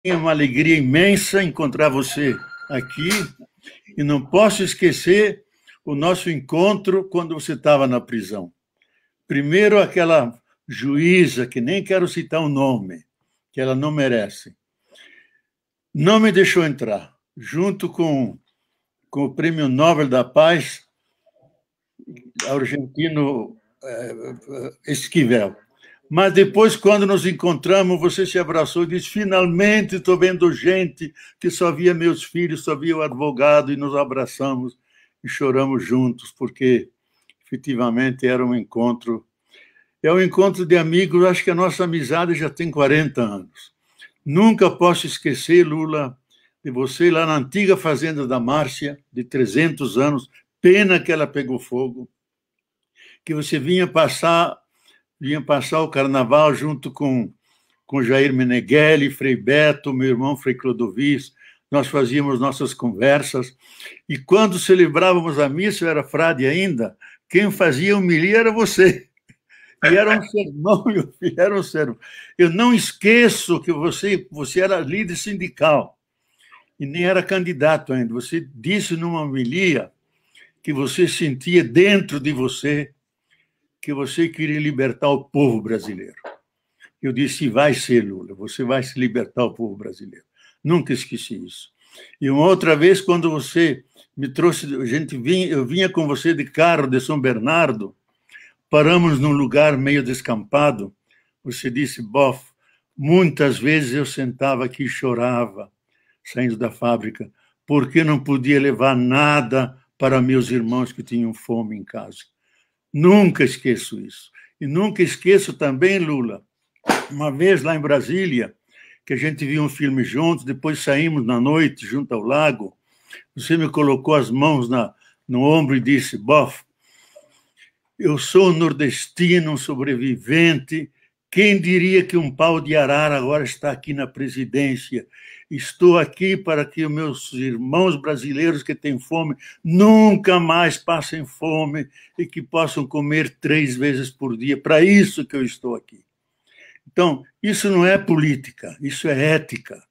É uma alegria imensa encontrar você aqui e não posso esquecer o nosso encontro quando você estava na prisão. Primeiro, aquela juíza, que nem quero citar o nome, que ela não merece, não me deixou entrar, junto com o Prêmio Nobel da Paz, argentino Esquivel. Mas depois, quando nos encontramos, você se abraçou e disse: finalmente estou vendo gente que só via meus filhos, só via o advogado, e nos abraçamos e choramos juntos, porque efetivamente era um encontro. É um encontro de amigos, acho que a nossa amizade já tem 40 anos. Nunca posso esquecer, Lula, de você lá na antiga fazenda da Márcia, de 300 anos, pena que ela pegou fogo, que você vinha passar o carnaval junto com Jair Meneghelli, Frei Beto, meu irmão Frei Clodovis. Nós fazíamos nossas conversas, e quando celebrávamos a missa, eu era frade ainda, quem fazia homilia era você. E era um sermão, meu filho, era um sermão. Eu não esqueço que você era líder sindical, e nem era candidato ainda. Você disse numa homilia que você sentia dentro de você que você queria libertar o povo brasileiro. Eu disse: vai ser, Lula, você vai se libertar o povo brasileiro. Nunca esqueci isso. E uma outra vez, quando você me trouxe, eu vinha com você de carro de São Bernardo, paramos num lugar meio descampado, você disse: Boff, muitas vezes eu sentava aqui e chorava, saindo da fábrica, porque não podia levar nada para meus irmãos que tinham fome em casa. Nunca esqueço isso. E nunca esqueço também, Lula, uma vez lá em Brasília, que a gente viu um filme juntos, depois saímos na noite junto ao lago, você me colocou as mãos no ombro e disse: Boff, eu sou nordestino, um sobrevivente, quem diria que um pau de arara agora está aqui na presidência? Estou aqui para que os meus irmãos brasileiros que têm fome nunca mais passem fome e que possam comer 3 vezes por dia. Para isso que eu estou aqui. Então, isso não é política, isso é ética,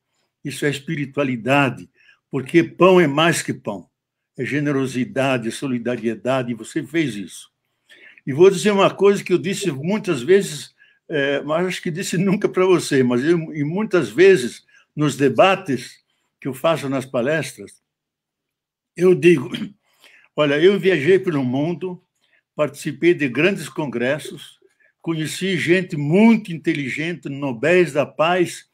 isso é espiritualidade, porque pão é mais que pão. É generosidade, é solidariedade, e você fez isso. E vou dizer uma coisa que eu disse muitas vezes, mas acho que disse nunca para você, mas e muitas vezes nos debates que eu faço nas palestras, eu digo: olha, eu viajei pelo mundo, participei de grandes congressos, conheci gente muito inteligente, nobéis da paz,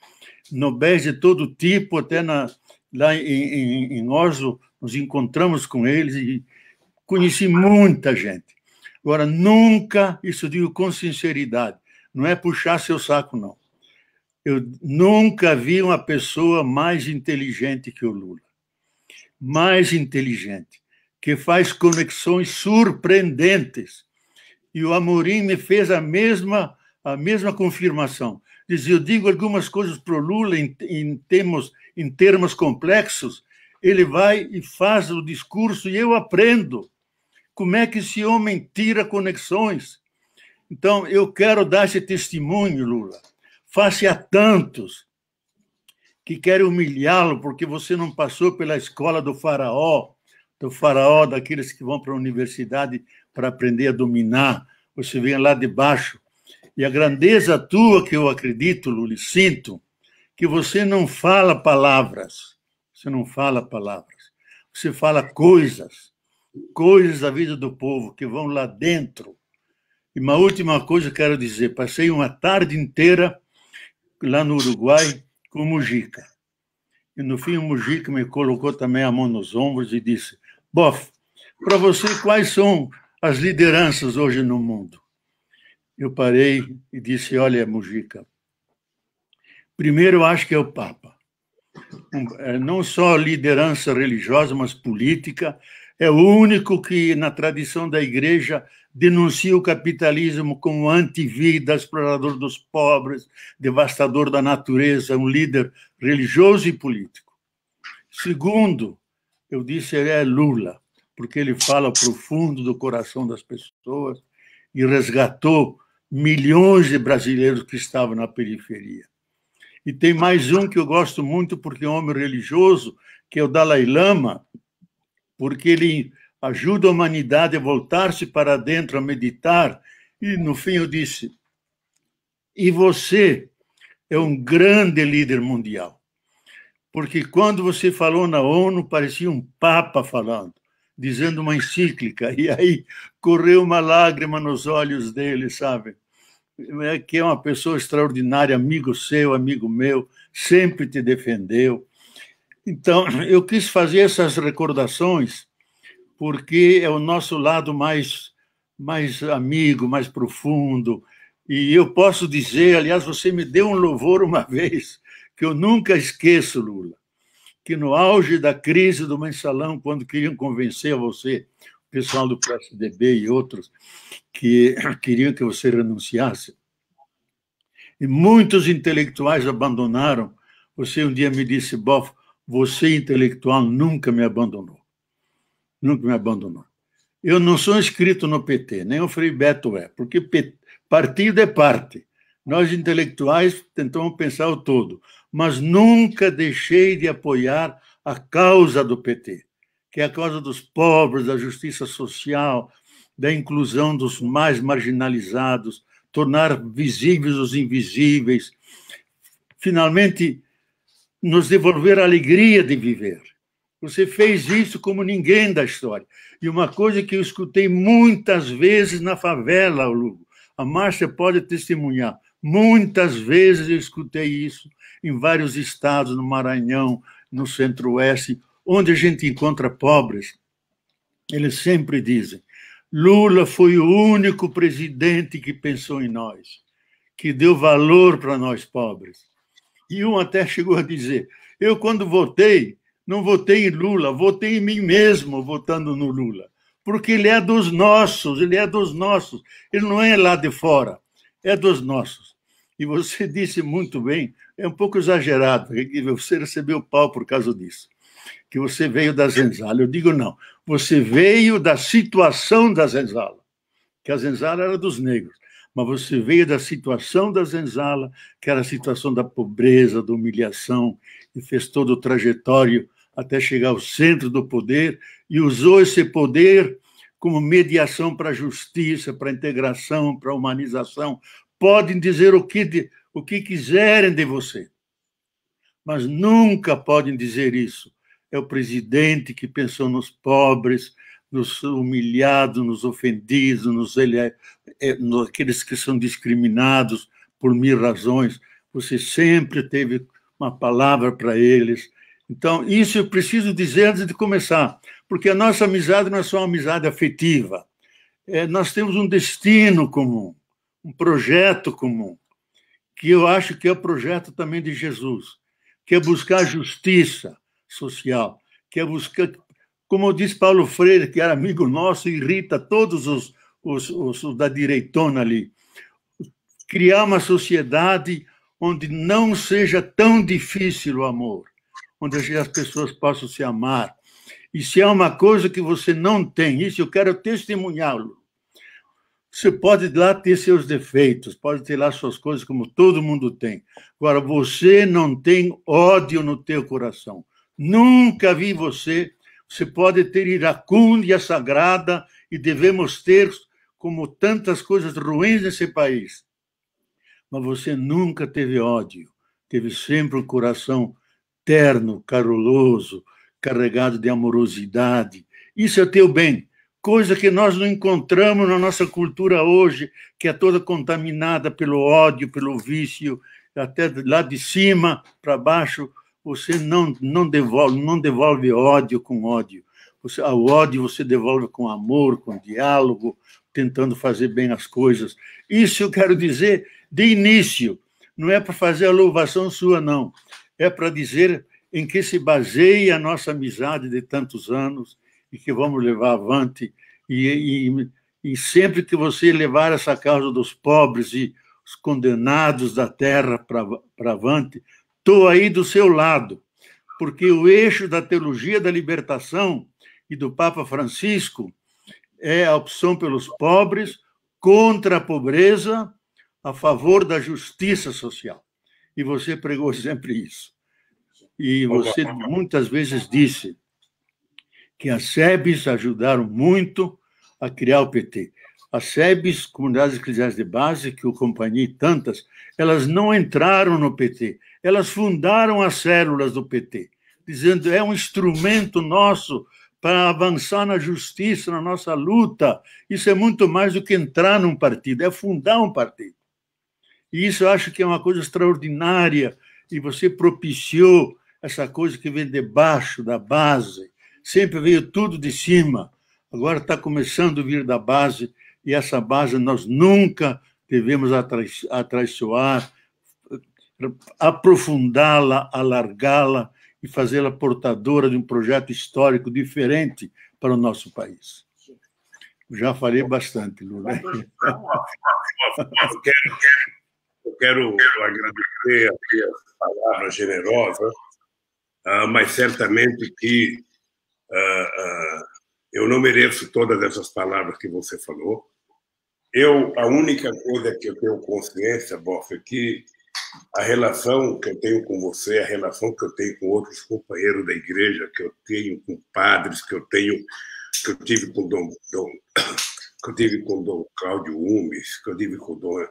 nobéis de todo tipo, até lá em Oslo, nos encontramos com eles e conheci muita gente. Agora, nunca, isso eu digo com sinceridade, não é puxar seu saco, não. Eu nunca vi uma pessoa mais inteligente que o Lula. Mais inteligente, que faz conexões surpreendentes. E o Amorim me fez a mesma confirmação. Dizia: eu digo algumas coisas para o Lula em termos complexos, ele vai e faz o discurso e eu aprendo. Como é que esse homem tira conexões? Então, eu quero dar esse testemunho, Lula, face a tantos que querem humilhá-lo porque você não passou pela escola do faraó, daqueles que vão para a universidade para aprender a dominar. Você vem lá de baixo. E a grandeza tua, que eu acredito, Lula, sinto, que você não fala palavras. Você não fala palavras. Você fala coisas da vida do povo que vão lá dentro. E uma última coisa que eu quero dizer: passei uma tarde inteira lá no Uruguai com o Mujica. E no fim o Mujica me colocou também a mão nos ombros e disse: Boff, para você, quais são as lideranças hoje no mundo? Eu parei e disse: olha, Mujica, primeiro eu acho que é o Papa. Não só liderança religiosa, mas política. É o único que, na tradição da Igreja, denuncia o capitalismo como antivida, explorador dos pobres, devastador da natureza, um líder religioso e político. Segundo, eu disse, ele é Lula, porque ele fala profundo do coração das pessoas e resgatou milhões de brasileiros que estavam na periferia. E tem mais um que eu gosto muito, porque é um homem religioso, que é o Dalai Lama, porque ele ajuda a humanidade a voltar-se para dentro, a meditar. E, no fim, eu disse, e você é um grande líder mundial. Porque quando você falou na ONU, parecia um papa falando, dizendo uma encíclica, e aí correu uma lágrima nos olhos dele, sabe? Que é uma pessoa extraordinária, amigo seu, amigo meu, sempre te defendeu. Então, eu quis fazer essas recordações porque é o nosso lado mais amigo, mais profundo. E eu posso dizer, aliás, você me deu um louvor uma vez, que eu nunca esqueço, Lula, que no auge da crise do mensalão, quando queriam convencer você, o pessoal do PSDB e outros, que queriam que você renunciasse, e muitos intelectuais abandonaram, você um dia me disse, Boff, você intelectual nunca me abandonou. Nunca me abandonou. Eu não sou inscrito no PT, nem o Frei Beto é, porque partido é parte. Nós, intelectuais, tentamos pensar o todo, mas nunca deixei de apoiar a causa do PT, que é a causa dos pobres, da justiça social, da inclusão dos mais marginalizados, tornar visíveis os invisíveis, finalmente nos devolver a alegria de viver. Você fez isso como ninguém da história. E uma coisa que eu escutei muitas vezes na favela, Lugo, a Márcia pode testemunhar, muitas vezes eu escutei isso em vários estados, no Maranhão, no Centro-Oeste, onde a gente encontra pobres. Eles sempre dizem, Lula foi o único presidente que pensou em nós, que deu valor para nós pobres. E um até chegou a dizer, eu quando votei, não votei em Lula, votei em mim mesmo, votando no Lula, porque ele é dos nossos, ele não é lá de fora, é dos nossos. E você disse muito bem, é um pouco exagerado, porque você recebeu pau por causa disso, que você veio da Zenzala. Eu digo não, você veio da situação da Zenzala, que a Zenzala era dos negros, mas você veio da situação da Zenzala, que era a situação da pobreza, da humilhação, e fez todo o trajetório até chegar ao centro do poder e usou esse poder como mediação para a justiça, para a integração, para a humanização. Podem dizer o que quiserem de você, mas nunca podem dizer isso. É o presidente que pensou nos pobres, nos humilhados, nos ofendidos, naqueles que são discriminados por mil razões. Você sempre teve uma palavra para eles. Então, isso eu preciso dizer antes de começar, porque a nossa amizade não é só uma amizade afetiva. Nós temos um destino comum, um projeto comum, que eu acho que é o projeto também de Jesus, que é buscar justiça social, que é buscar, como diz Paulo Freire, que era amigo nosso, irrita todos os da direitona ali, criar uma sociedade onde não seja tão difícil o amor, onde as pessoas possam se amar. E se é uma coisa que você não tem, isso eu quero testemunhá-lo. Você pode lá ter seus defeitos, pode ter lá suas coisas, como todo mundo tem. Agora, você não tem ódio no teu coração. Nunca vi você. Você pode ter iracúndia sagrada, e devemos ter, como tantas coisas ruins nesse país. Mas você nunca teve ódio. Teve sempre um coração terno, caruloso, carregado de amorosidade. Isso é teu bem, coisa que nós não encontramos na nossa cultura hoje, que é toda contaminada pelo ódio, pelo vício, até lá de cima para baixo, você não devolve ódio com ódio. O ódio você devolve com amor, com diálogo, tentando fazer bem as coisas. Isso eu quero dizer de início, não é para fazer a louvação sua, não. É para dizer em que se baseia a nossa amizade de tantos anos e que vamos levar avante. E sempre que você levar essa causa dos pobres e os condenados da terra para avante, estou aí do seu lado, porque o eixo da teologia da libertação e do Papa Francisco é a opção pelos pobres, contra a pobreza, a favor da justiça social. e você pregou sempre isso. E você muitas vezes disse que as SEBs ajudaram muito a criar o PT. As SEBs, Comunidades Eclesiais de Base, que eu acompanhei tantas, elas não entraram no PT, elas fundaram as células do PT, dizendo é um instrumento nosso para avançar na justiça, na nossa luta. Isso é muito mais do que entrar num partido, é fundar um partido. E isso eu acho que é uma coisa extraordinária, e você propiciou essa coisa que vem de baixo, da base. Sempre veio tudo de cima, agora está começando a vir da base, e essa base nós nunca devemos atraiçoar, aprofundá-la, alargá-la e fazê-la portadora de um projeto histórico diferente para o nosso país. Já falei bastante, Lula. Eu quero agradecer as palavras generosas, mas certamente que eu não mereço todas essas palavras que você falou. A única coisa que eu tenho consciência, Boff, é que a relação que eu tenho com você, a relação que eu tenho com outros companheiros da igreja, que eu tenho com padres, que eu tive com Dom Cláudio Umes, que eu tive com Dom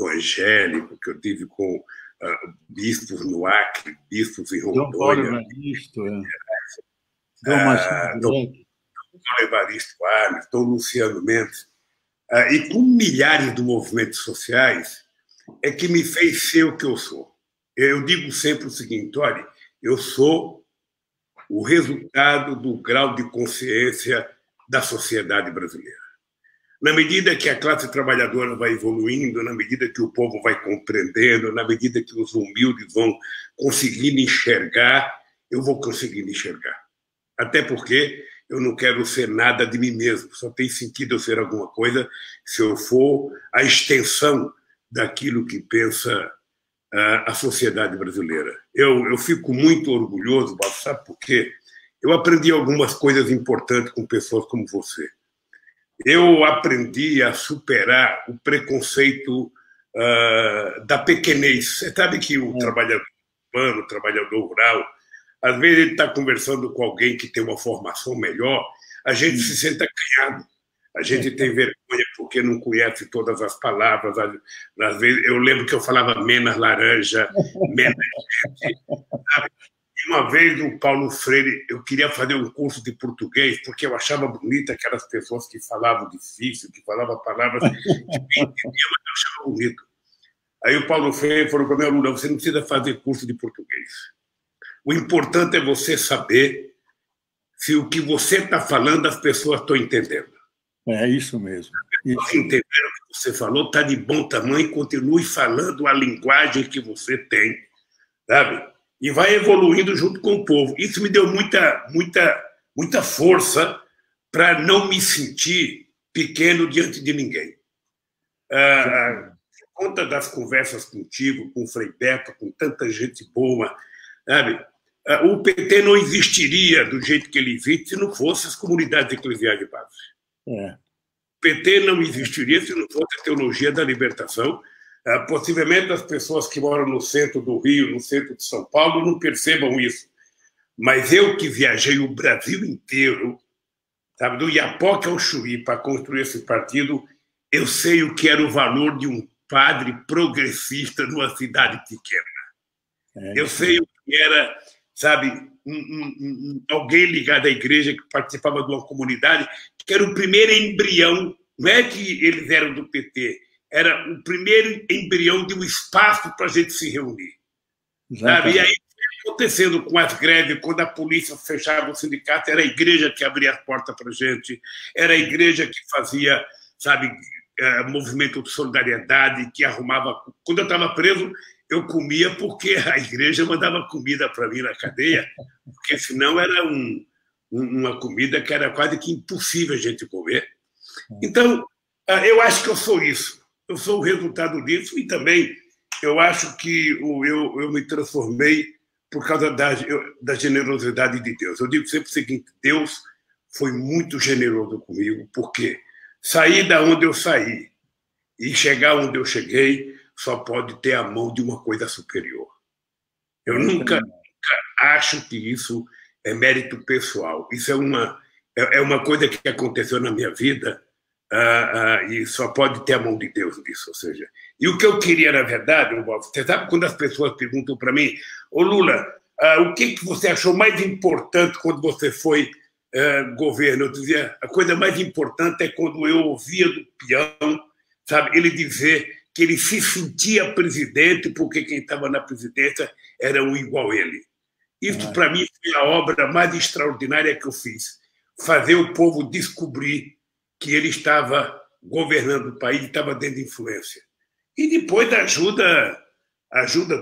Angélico, que eu tive com bispos no Acre, bispos em Rondônia. Dom Paulo Evaristo, Dom Evaristo Arnes, Dom Luciano Mendes, e com milhares de movimentos sociais, é que me fez ser o que eu sou. Eu digo sempre o seguinte, olha, eu sou o resultado do grau de consciência da sociedade brasileira. Na medida que a classe trabalhadora vai evoluindo, na medida que o povo vai compreendendo, na medida que os humildes vão conseguindo enxergar, eu vou conseguindo enxergar. Até porque eu não quero ser nada de mim mesmo. Só tem sentido eu ser alguma coisa se eu for a extensão daquilo que pensa a sociedade brasileira. Eu fico muito orgulhoso, sabe por quê? Eu aprendi algumas coisas importantes com pessoas como você. Eu aprendi a superar o preconceito da pequenez. Você sabe que o trabalhador urbano, o trabalhador rural, às vezes ele está conversando com alguém que tem uma formação melhor, a gente se sente acanhado. A gente tem vergonha porque não conhece todas as palavras. Às vezes, eu lembro que eu falava menos laranja, menos gente. E uma vez o Paulo Freire, eu queria fazer um curso de português porque eu achava bonita aquelas pessoas que falavam difícil, que falavam palavras que eu entendia, mas eu achava bonito. Aí o Paulo Freire falou para o meu aluno, você não precisa fazer curso de português. O importante é você saber se o que você está falando as pessoas estão entendendo. É isso mesmo. Se entenderam o que você falou, está de bom tamanho, continue falando a linguagem que você tem, sabe? E vai evoluindo junto com o povo. Isso me deu muita força para não me sentir pequeno diante de ninguém. Por conta das conversas contigo, com o Frei Beto, com tanta gente boa, sabe? O PT não existiria do jeito que ele existe se não fosse as comunidades eclesiais de base. O PT não existiria se não fosse a teologia da libertação. Possivelmente as pessoas que moram no centro do Rio, no centro de São Paulo, não percebam isso. Mas eu que viajei o Brasil inteiro, sabe, do Iapoque ao Chuí, para construir esse partido, eu sei o que era o valor de um padre progressista numa cidade pequena. Eu sei o que era, sabe, alguém ligado à igreja que participava de uma comunidade, que era o primeiro embrião, não é que eles eram do PT, era o primeiro embrião de um espaço para a gente se reunir. Sabe? E aí, acontecendo com as greves, quando a polícia fechava o sindicato, era a igreja que abria as portas para a gente, era a igreja que fazia, sabe, movimento de solidariedade, que arrumava... Quando eu estava preso, eu comia porque a igreja mandava comida para mim na cadeia, porque senão era uma comida que era quase que impossível a gente comer. Então, eu acho que eu sou isso. Eu sou o resultado disso e também eu acho que eu me transformei por causa da generosidade de Deus. Eu digo sempre o seguinte, Deus foi muito generoso comigo, porque sair da onde eu saí e chegar onde eu cheguei só pode ter a mão de uma coisa superior. Eu nunca acho que isso é mérito pessoal. Isso é uma coisa que aconteceu na minha vida e só pode ter a mão de Deus nisso. Ou seja, e o que eu queria, na verdade, você sabe quando as pessoas perguntam para mim, ô Lula, o que você achou mais importante quando você foi governo? Eu dizia, a coisa mais importante é quando eu ouvia do peão, sabe, ele dizer que ele se sentia presidente porque quem estava na presidência era um igual a ele. Isso, para mim, foi a obra mais extraordinária que eu fiz. Fazer o povo descobrir que ele estava governando o país, estava dando influência. E depois da ajuda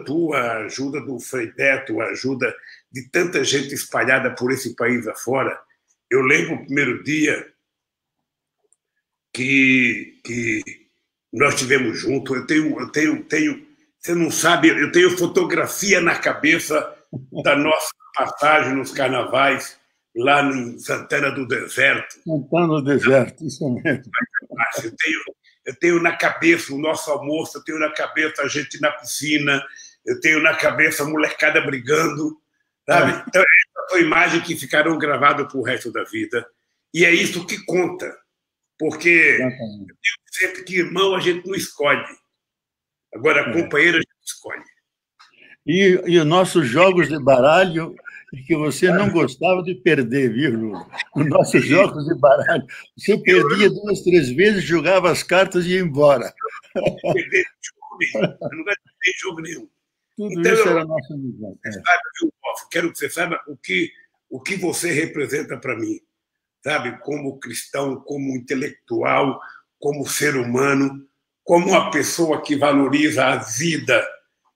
tua, a ajuda do Frei Beto, a ajuda de tanta gente espalhada por esse país afora. Eu lembro o primeiro dia que nós estivemos juntos. Eu tenho, você não sabe, eu tenho fotografia na cabeça da nossa passagem nos carnavais lá em Santana do Deserto. Santana do Deserto, isso mesmo. Eu tenho na cabeça o nosso almoço, eu tenho na cabeça a gente na piscina, eu tenho na cabeça a molecada brigando, sabe? Então, essa foi a imagem que ficaram gravadas para o resto da vida. E é isso que conta, porque eu digo sempre que irmão a gente não escolhe, agora companheiro a gente escolhe. E os nossos jogos de baralho, que você não gostava de perder, viu, Lula? Os nossos jogos de baralho. Você perdia 2, 3 vezes, jogava as cartas e ia embora. Eu não gosto de perder jogo nenhum. Tudo então, isso era a nossa amizade. Quero que você saiba o que você representa para mim, sabe? Como cristão, como intelectual, como ser humano, como uma pessoa que valoriza a vida,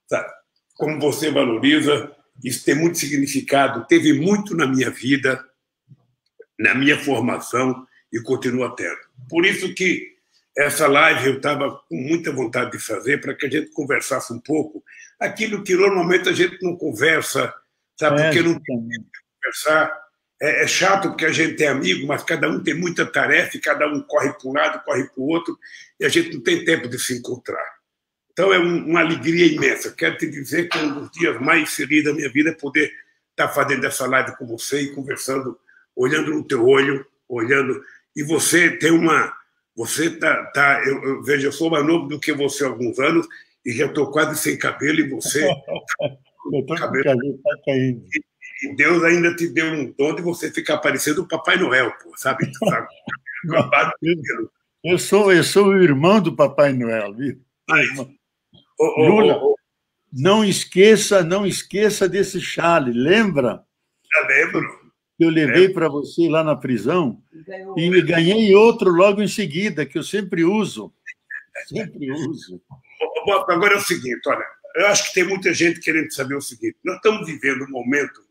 sabe? Como você valoriza, isso tem muito significado, teve muito na minha vida, na minha formação e continua tendo. Por isso que essa live eu estava com muita vontade de fazer para que a gente conversasse um pouco aquilo que normalmente a gente não conversa, sabe? Porque não tem tempo de conversar. É chato porque a gente é amigo, mas cada um tem muita tarefa e cada um corre para um lado, corre para o outro e a gente não tem tempo de se encontrar. Então, é uma alegria imensa. Quero te dizer que um dos dias mais felizes da minha vida é poder estar fazendo essa live com você e conversando, olhando no teu olho, olhando. E você tem uma... Você eu vejo, eu sou mais novo do que você há alguns anos e já estou quase sem cabelo e você... eu estou com o cabelo tá caindo. E Deus ainda te deu um dom de você ficar parecendo o Papai Noel, pô, sabe? Eu sou o irmão do Papai Noel, viu? Lula, não esqueça desse chale, lembra? Já lembro. Eu levei para você lá na prisão e ganhei outro logo em seguida, que eu sempre uso. Sempre uso. Agora é o seguinte, olha, eu acho que tem muita gente querendo saber o seguinte, nós estamos vivendo um momento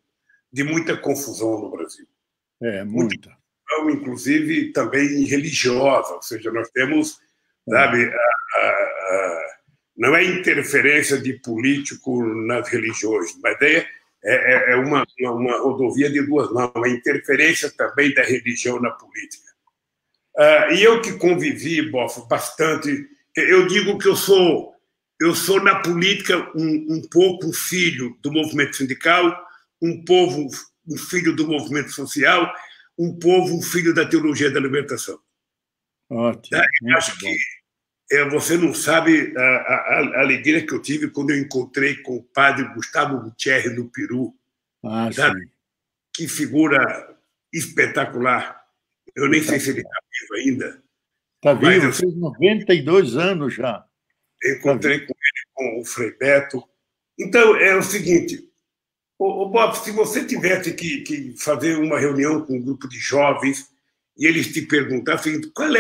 de muita confusão no Brasil. Muita. Inclusive também religiosa, ou seja, nós temos, sabe, não é interferência de político nas religiões, mas é uma rodovia de duas mãos, é interferência também da religião na política. E eu que convivi, Boff, bastante, eu digo que eu sou na política um pouco um filho do movimento sindical, um filho do movimento social, um filho da teologia da libertação. Ótimo. Eu acho que você não sabe a alegria que eu tive quando eu encontrei com o padre Gustavo Gutierrez no Peru. Sim. Que figura espetacular. Eu nem sei se ele está vivo ainda. Está vivo, fez 92 anos já. Eu encontrei com ele, com o Frei Beto. Então, é o seguinte, Bob, se você tivesse que fazer uma reunião com um grupo de jovens e eles te perguntassem qual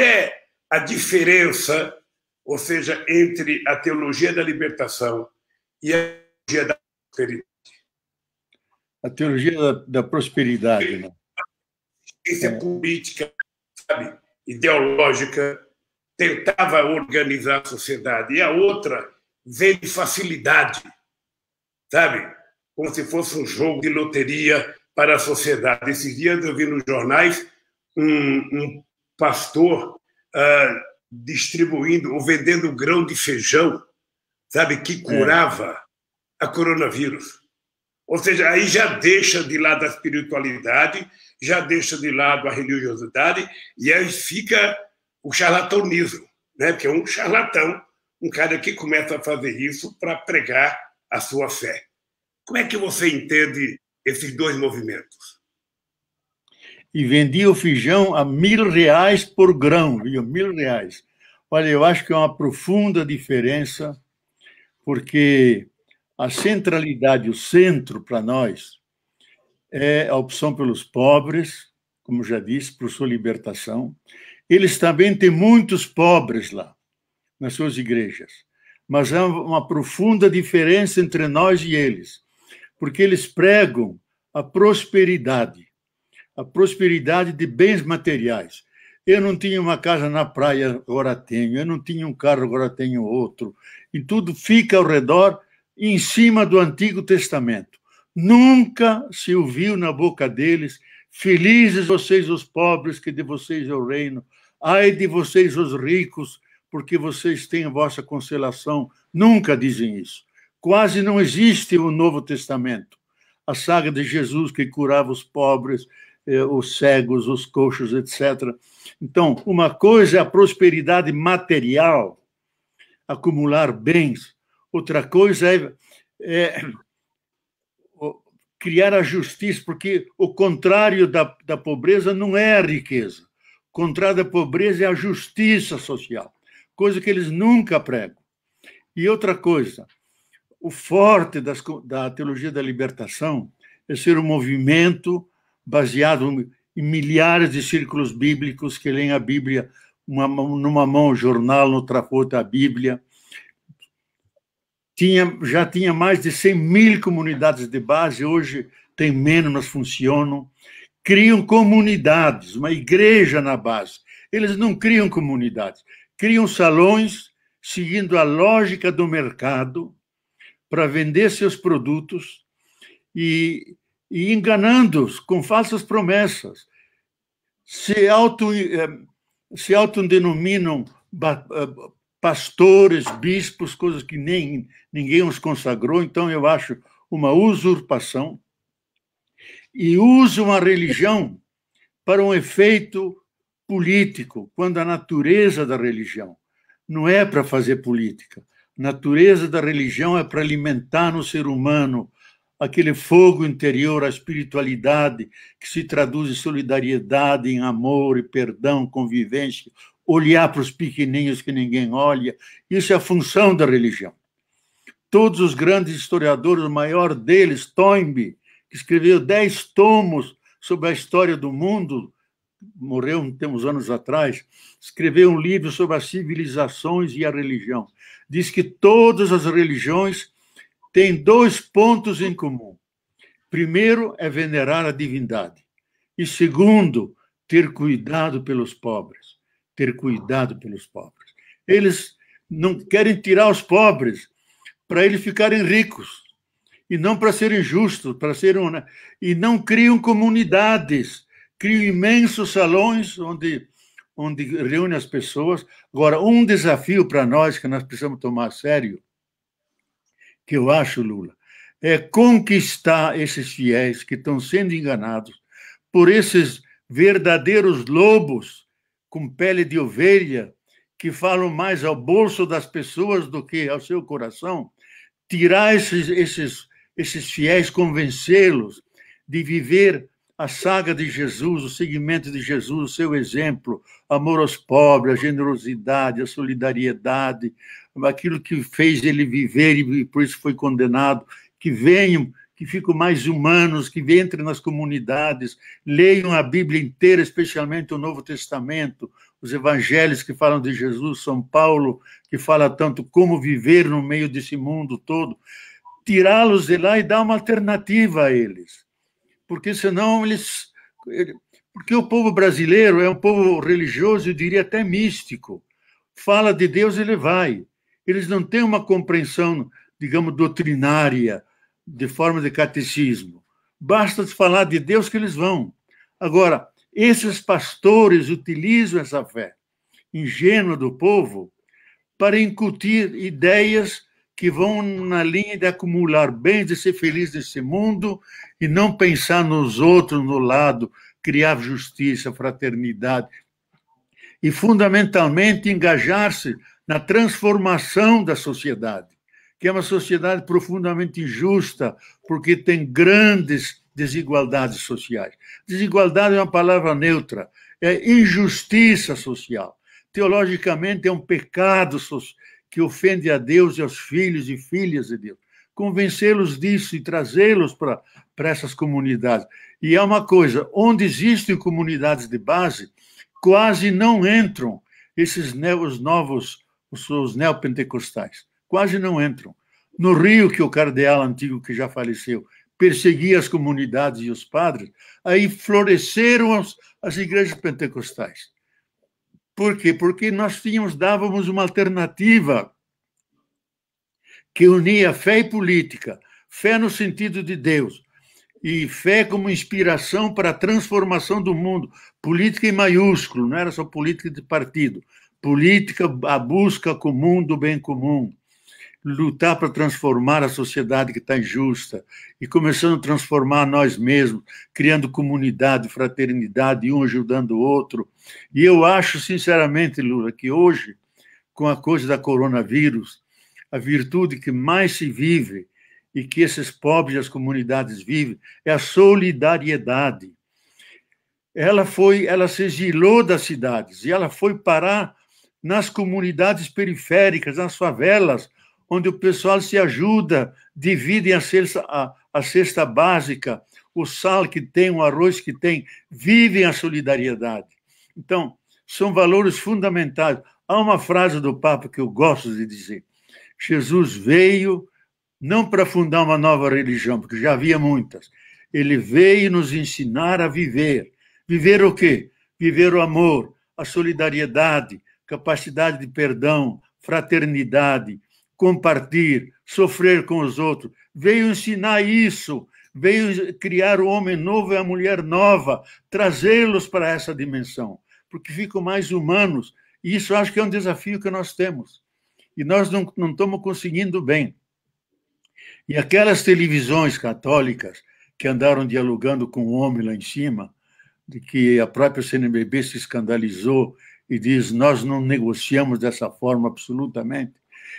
é a diferença, ou seja, entre a teologia da libertação e a teologia da prosperidade. A teologia da prosperidade, né? Ciência política, sabe, ideológica, tentava organizar a sociedade, e a outra vem de facilidade, sabe? Como se fosse um jogo de loteria para a sociedade. Esses dias eu vi nos jornais um pastor distribuindo ou vendendo grão de feijão, sabe, que curava a coronavírus. Ou seja, aí já deixa de lado a espiritualidade, já deixa de lado a religiosidade, e aí fica o charlatanismo, né? Porque é um charlatão, um cara que começa a fazer isso para pregar a sua fé. Como é que você entende esses dois movimentos? E vendia o feijão a R$1.000 por grão, viu? R$1.000. Olha, eu acho que é uma profunda diferença, porque a centralidade, o centro para nós, é a opção pelos pobres, como já disse, por sua libertação. Eles também têm muitos pobres lá, nas suas igrejas, mas há uma profunda diferença entre nós e eles, porque eles pregam a prosperidade de bens materiais. Eu não tinha uma casa na praia, agora tenho. Eu não tinha um carro, agora tenho outro. E tudo fica ao redor, em cima do Antigo Testamento. Nunca se ouviu na boca deles: felizes vocês os pobres, que de vocês é o reino. Ai de vocês os ricos, porque vocês têm a vossa consolação. Nunca dizem isso. Quase não existe o Novo Testamento. A saga de Jesus que curava os pobres, os cegos, os coxos, etc. Então, uma coisa é a prosperidade material, acumular bens. Outra coisa é criar a justiça, porque o contrário da pobreza não é a riqueza. O contrário da pobreza é a justiça social, coisa que eles nunca pregam. E outra coisa, o forte da teologia da libertação é ser um movimento baseado em milhares de círculos bíblicos que leem a Bíblia, numa mão o jornal, noutra outra a Bíblia. Já tinha mais de 100.000 comunidades de base, hoje tem menos, mas funcionam. Criam comunidades, uma igreja na base. Eles não criam comunidades, criam salões seguindo a lógica do mercado para vender seus produtos e enganando-os com falsas promessas. Se autodenominam pastores, bispos, coisas que nem ninguém os consagrou. Então, eu acho uma usurpação, e usam a religião para um efeito político, quando a natureza da religião não é para fazer política. A natureza da religião é para alimentar no ser humano aquele fogo interior, a espiritualidade, que se traduz em solidariedade, em amor e perdão, convivência, olhar para os pequenininhos que ninguém olha. Isso é a função da religião. Todos os grandes historiadores, o maior deles, Toynbee, que escreveu 10 tomos sobre a história do mundo, morreu uns anos atrás, escreveu um livro sobre as civilizações e a religião. Diz que todas as religiões têm 2 pontos em comum. Primeiro é venerar a divindade. E segundo, ter cuidado pelos pobres. Ter cuidado pelos pobres. Eles não querem tirar os pobres para eles ficarem ricos, e não para serem justos, e não criam comunidades, criam imensos salões onde reúne as pessoas. Agora, um desafio para nós que nós precisamos tomar a sério, que eu acho, Lula, é conquistar esses fiéis que estão sendo enganados por esses verdadeiros lobos com pele de ovelha, que falam mais ao bolso das pessoas do que ao seu coração. Tirar esses fiéis, convencê-los de viver a saga de Jesus, o seguimento de Jesus, o seu exemplo, amor aos pobres, a generosidade, a solidariedade, aquilo que fez ele viver e por isso foi condenado. Que venham, que fiquem mais humanos, que entrem nas comunidades, leiam a Bíblia inteira, especialmente o Novo Testamento, os evangelhos que falam de Jesus, São Paulo, que fala tanto como viver no meio desse mundo todo. Tirá-los de lá e dar uma alternativa a eles. Porque senão porque o povo brasileiro é um povo religioso, eu diria até místico. Fala de Deus, ele vai. Eles não têm uma compreensão, digamos, doutrinária, de forma de catecismo. Basta falar de Deus que eles vão. Agora, esses pastores utilizam essa fé ingênua do povo para incutir ideias que vão na linha de acumular bens, de ser feliz nesse mundo e não pensar nos outros, no lado, criar justiça, fraternidade e, fundamentalmente, engajar-se na transformação da sociedade, que é uma sociedade profundamente injusta, porque tem grandes desigualdades sociais. Desigualdade é uma palavra neutra, é injustiça social. Teologicamente, é um pecado que ofende a Deus e aos filhos e filhas de Deus. Convencê-los disso e trazê-los para essas comunidades. E é uma coisa, onde existem comunidades de base, quase não entram os neopentecostais. Quase não entram. No Rio, que o cardeal antigo, que já faleceu, perseguia as comunidades e os padres, aí floresceram as igrejas pentecostais. Por quê? Porque nós dávamos uma alternativa que unia fé e política, fé no sentido de Deus, e fé como inspiração para a transformação do mundo, política em maiúsculo, não era só política de partido, política, a busca comum do bem comum, lutar para transformar a sociedade que está injusta e começando a transformar nós mesmos, criando comunidade, fraternidade, um ajudando o outro. E eu acho, sinceramente, Lula, que hoje, com a coisa da coronavírus, a virtude que mais se vive e que esses pobres das comunidades vivem é a solidariedade. Ela se exilou das cidades e ela foi parar nas comunidades periféricas, nas favelas, onde o pessoal se ajuda, dividem a cesta básica, o sal que tem, o arroz que tem, vivem a solidariedade. Então, são valores fundamentais. Há uma frase do Papa que eu gosto de dizer: Jesus veio não para fundar uma nova religião, porque já havia muitas. Ele veio nos ensinar a viver. Viver o quê? Viver o amor, a solidariedade, capacidade de perdão, fraternidade, compartilhar, sofrer com os outros. Veio ensinar isso, veio criar o homem novo e a mulher nova, trazê-los para essa dimensão, porque ficam mais humanos. E isso acho que é um desafio que nós temos. E nós não estamos conseguindo bem. E aquelas televisões católicas que andaram dialogando com o homem lá em cima, de que a própria CNBB se escandalizou e diz: nós não negociamos dessa forma absolutamente.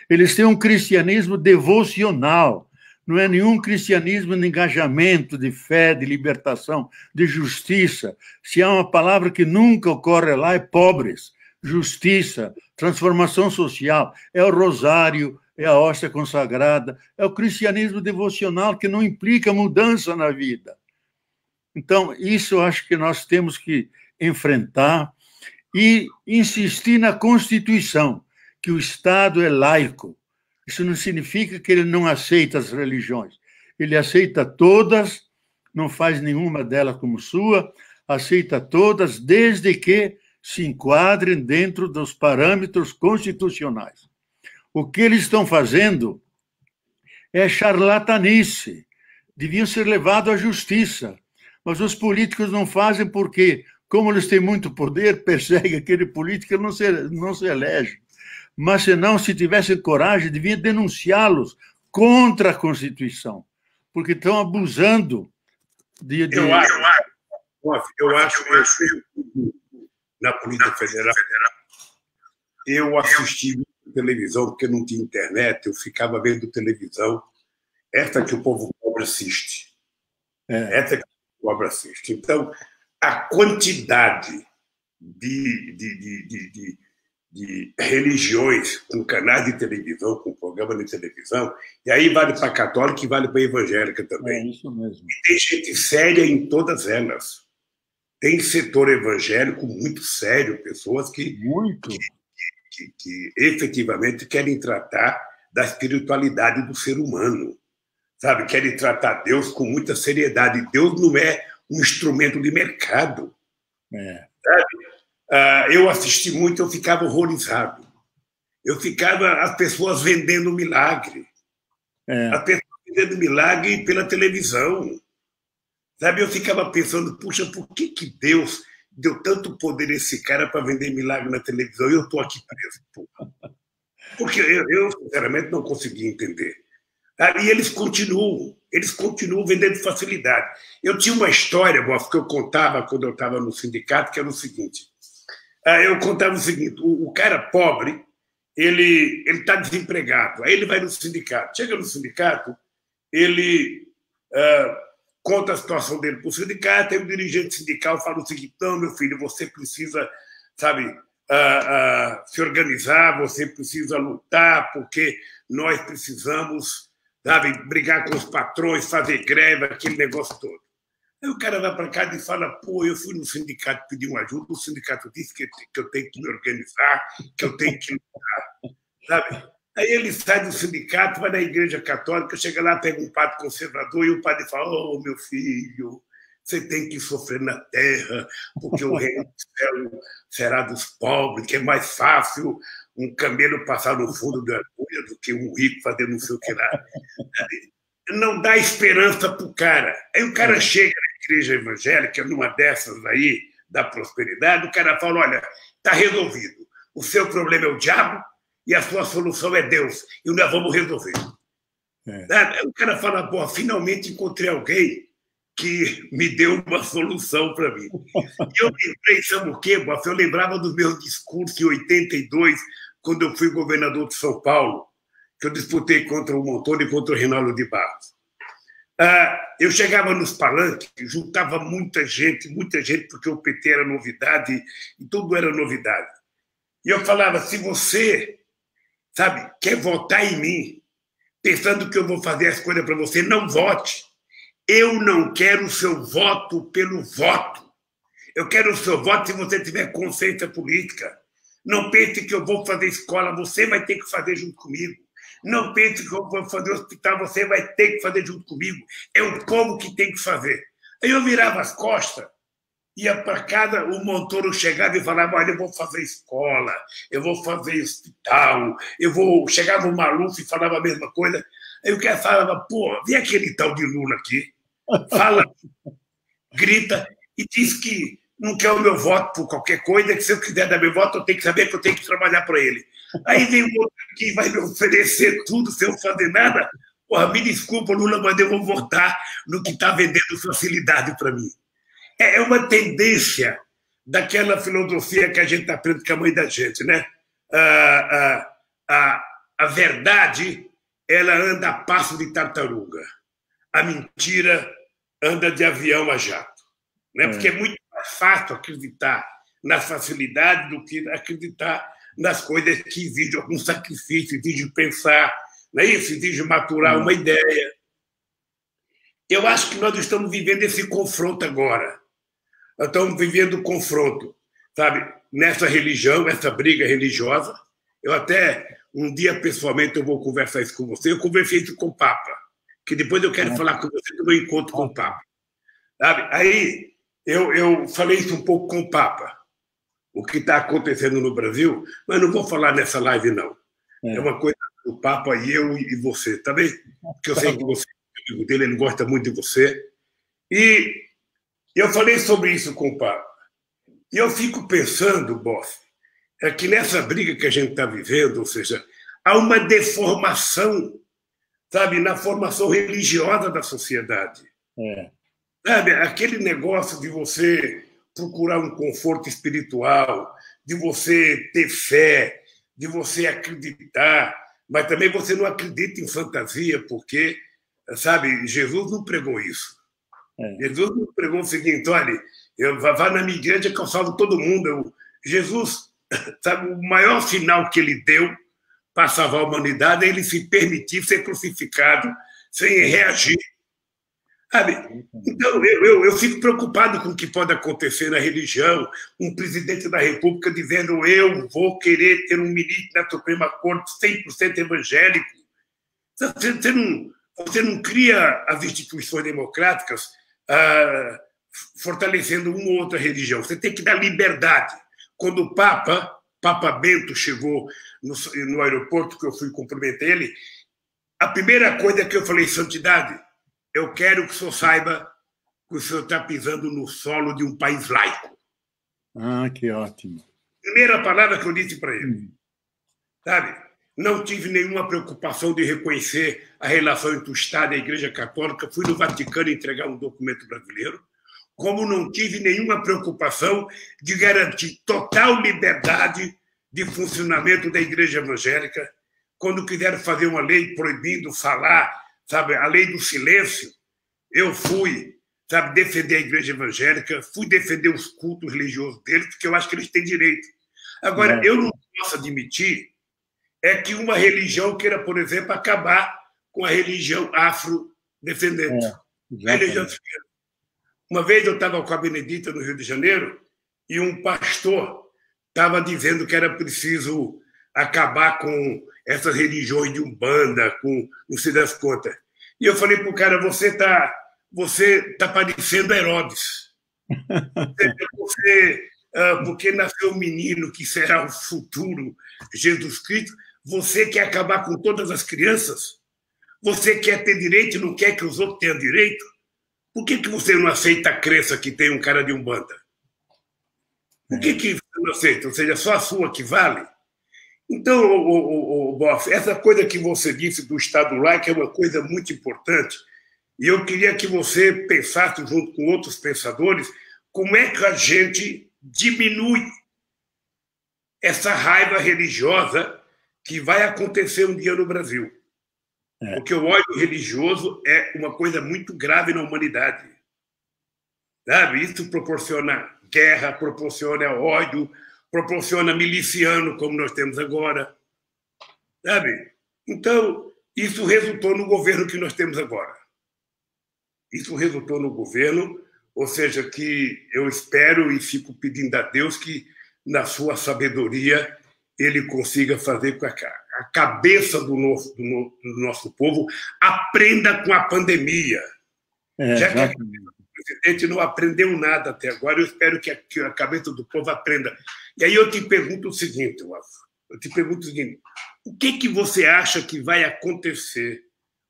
Eles têm um cristianismo devocional, não é nenhum cristianismo de engajamento, de fé, de libertação, de justiça. Se há uma palavra que nunca ocorre lá, é pobres, justiça, transformação social, é o rosário, é a hóstia consagrada, é o cristianismo devocional que não implica mudança na vida. Então, isso eu acho que nós temos que enfrentar e insistir na Constituição, que o Estado é laico. Isso não significa que ele não aceita as religiões. Ele aceita todas, não faz nenhuma delas como sua, aceita todas, desde que se enquadrem dentro dos parâmetros constitucionais. O que eles estão fazendo é charlatanice. Deviam ser levados à justiça. Mas os políticos não fazem porque, como eles têm muito poder, perseguem aquele político e não se elege. Mas, senão, se tivessem coragem, deviam denunciá-los contra a Constituição, porque estão abusando de... Eu acho que na política federal, eu assisti televisão, porque não tinha internet, eu ficava vendo televisão, essa que o povo pobre assiste. Essa que o pobre assiste. Então, a quantidade de religiões com canais de televisão, com programa de televisão, e aí vale para a católica e vale para a evangélica também. É isso mesmo. E tem gente séria em todas elas. Tem setor evangélico muito sério, pessoas que efetivamente querem tratar da espiritualidade do ser humano, sabe? Querem tratar Deus com muita seriedade. Deus não é um instrumento de mercado. Sabe? Eu assisti muito, eu ficava horrorizado. As pessoas vendendo milagre. As pessoas vendendo milagre pela televisão. Sabe? Eu ficava pensando, puxa, por que Deus deu tanto poder a esse cara para vender milagre na televisão e eu estou aqui preso? Porra. Porque eu, sinceramente, não consegui entender. E eles continuam vendendo facilidade. Eu tinha uma história, Boff, que eu contava quando eu estava no sindicato, que era o seguinte. Eu contava o seguinte, o cara pobre, ele está desempregado, aí ele vai no sindicato. Chega no sindicato, ele conta a situação dele para o sindicato, aí o dirigente sindical fala o seguinte: não, meu filho, você precisa, sabe, se organizar, você precisa lutar, porque nós precisamos, sabe, brigar com os patrões, fazer greve, aquele negócio todo. Aí o cara vai para casa e fala: pô, eu fui no sindicato pedir uma ajuda, o sindicato disse que eu tenho que me organizar, que eu tenho que lutar, sabe? Aí ele sai do sindicato, vai na igreja católica, chega lá, pega um padre conservador e o padre fala: oh, meu filho, você tem que sofrer na terra, porque o reino do céu será dos pobres, que é mais fácil um camelo passar no fundo da agulha do que um rico fazer não sei o que lá. Não dá esperança para o cara. Aí o cara chega na igreja evangélica, numa dessas aí, da prosperidade, o cara fala: olha, está resolvido. O seu problema é o diabo e a sua solução é Deus. E nós vamos resolver. Aí o cara fala: pô, finalmente encontrei alguém que me deu uma solução para mim. E eu lembrei, sabe o quê, Boff? Eu lembrava do meu discurso em 82, quando eu fui governador de São Paulo, que eu disputei contra o Montoro e contra o Reinaldo de Barros. Eu chegava nos palanques, juntava muita gente, porque o PT era novidade e tudo era novidade. E eu falava: se você, sabe, quer votar em mim, pensando que eu vou fazer as coisas para você, não vote. Eu não quero o seu voto pelo voto. Eu quero o seu voto se você tiver consciência política. Não pense que eu vou fazer escola, você vai ter que fazer junto comigo. Não pense que eu vou fazer hospital, você vai ter que fazer junto comigo. É o povo que tem que fazer. Aí eu virava as costas, ia para casa, o Montoro chegava e falava: olha, eu vou fazer escola, eu vou fazer hospital, chegava o Maluf e falava a mesma coisa. Aí o cara falava: pô, vem aquele tal de Lula aqui, fala, grita e diz que não quer o meu voto por qualquer coisa, que se eu quiser dar meu voto, eu tenho que saber que eu tenho que trabalhar para ele. Aí vem o outro que vai me oferecer tudo sem eu fazer nada. Porra, me desculpa, Lula, mas eu vou votar no que está vendendo facilidade para mim. É uma tendência daquela filosofia que a gente aprende com a mãe da gente, né? A verdade, ela anda a passo de tartaruga. A mentira anda de avião a jato. Né? Porque é muito mais fácil acreditar na facilidade do que acreditar nas coisas que exigem algum sacrifício, exigem pensar, não é isso? Exigem maturar uma ideia. Eu acho que nós estamos vivendo esse confronto agora. Nós estamos vivendo o confronto, sabe? Nessa religião, essa briga religiosa. Eu até, um dia, pessoalmente, eu vou conversar isso com você. Eu conversei isso com o Papa, que depois eu quero falar com você do meu encontro com o Papa. Sabe? Aí eu falei isso um pouco com o Papa, o que está acontecendo no Brasil, mas não vou falar nessa live, não. É uma coisa do Papa e eu e você, tá bem? Porque eu sei que você é amigo dele, ele gosta muito de você. E eu falei sobre isso com o Papa. E eu fico pensando, Boff, que nessa briga que a gente está vivendo, ou seja, há uma deformação, sabe, na formação religiosa da sociedade. Sabe, aquele negócio de você procurar um conforto espiritual, de você ter fé, de você acreditar, mas também você não acredita em fantasia, porque, sabe, Jesus não pregou isso. Jesus não pregou o seguinte: olha, vá na minha igreja que eu salvo todo mundo. Jesus, sabe, o maior sinal que ele deu para salvar a humanidade é ele se permitir ser crucificado sem reagir. Sabe? Então, eu fico preocupado com o que pode acontecer na religião, um presidente da República dizendo: eu vou querer ter um ministro da Suprema Corte 100% evangélico. Você não cria as instituições democráticas fortalecendo uma ou outra religião. Você tem que dar liberdade. Quando o Papa Bento chegou no aeroporto, que eu fui cumprimentar ele, a primeira coisa que eu falei: santidade, eu quero que o senhor saiba que o senhor está pisando no solo de um país laico. Ah, que ótimo. Primeira palavra que eu disse para ele. Sabe? Não tive nenhuma preocupação de reconhecer a relação entre o Estado e a Igreja Católica. Fui no Vaticano entregar um documento brasileiro. Como não tive nenhuma preocupação de garantir total liberdade de funcionamento da Igreja Evangélica. Quando quiseram fazer uma lei proibindo falar, sabe, a lei do silêncio, eu fui, sabe, defender a Igreja Evangélica, fui defender os cultos religiosos deles, porque eu acho que eles têm direito. Agora, eu não posso admitir que uma religião queira, por exemplo, acabar com a religião afrodescendente. Uma vez eu estava com a Benedita no Rio de Janeiro e um pastor estava dizendo que era preciso acabar com essas religiões de Umbanda, com não sei das contas. E eu falei para o cara, você tá parecendo Herodes. Porque nasceu um menino que será o futuro Jesus Cristo, você quer acabar com todas as crianças? Você quer ter direito e não quer que os outros tenham direito? Por que você não aceita a crença que tem um cara de Umbanda? Por que você não aceita? Ou seja, só a sua que vale? Então, Boff, essa coisa que você disse do Estado laico é uma coisa muito importante. E eu queria que você pensasse, junto com outros pensadores, como é que a gente diminui essa raiva religiosa que vai acontecer um dia no Brasil. Porque o ódio religioso é uma coisa muito grave na humanidade. Sabe? Isso proporciona guerra, proporciona ódio, proporciona miliciano, como nós temos agora. Sabe? Então, isso resultou no governo que nós temos agora. Isso resultou no governo, ou seja, que eu espero e fico pedindo a Deus que, na sua sabedoria, ele consiga fazer com que a cabeça do nosso povo aprenda com a pandemia. Já que o presidente não aprendeu nada até agora, eu espero que a cabeça do povo aprenda. E aí eu te pergunto o seguinte, o que você acha que vai acontecer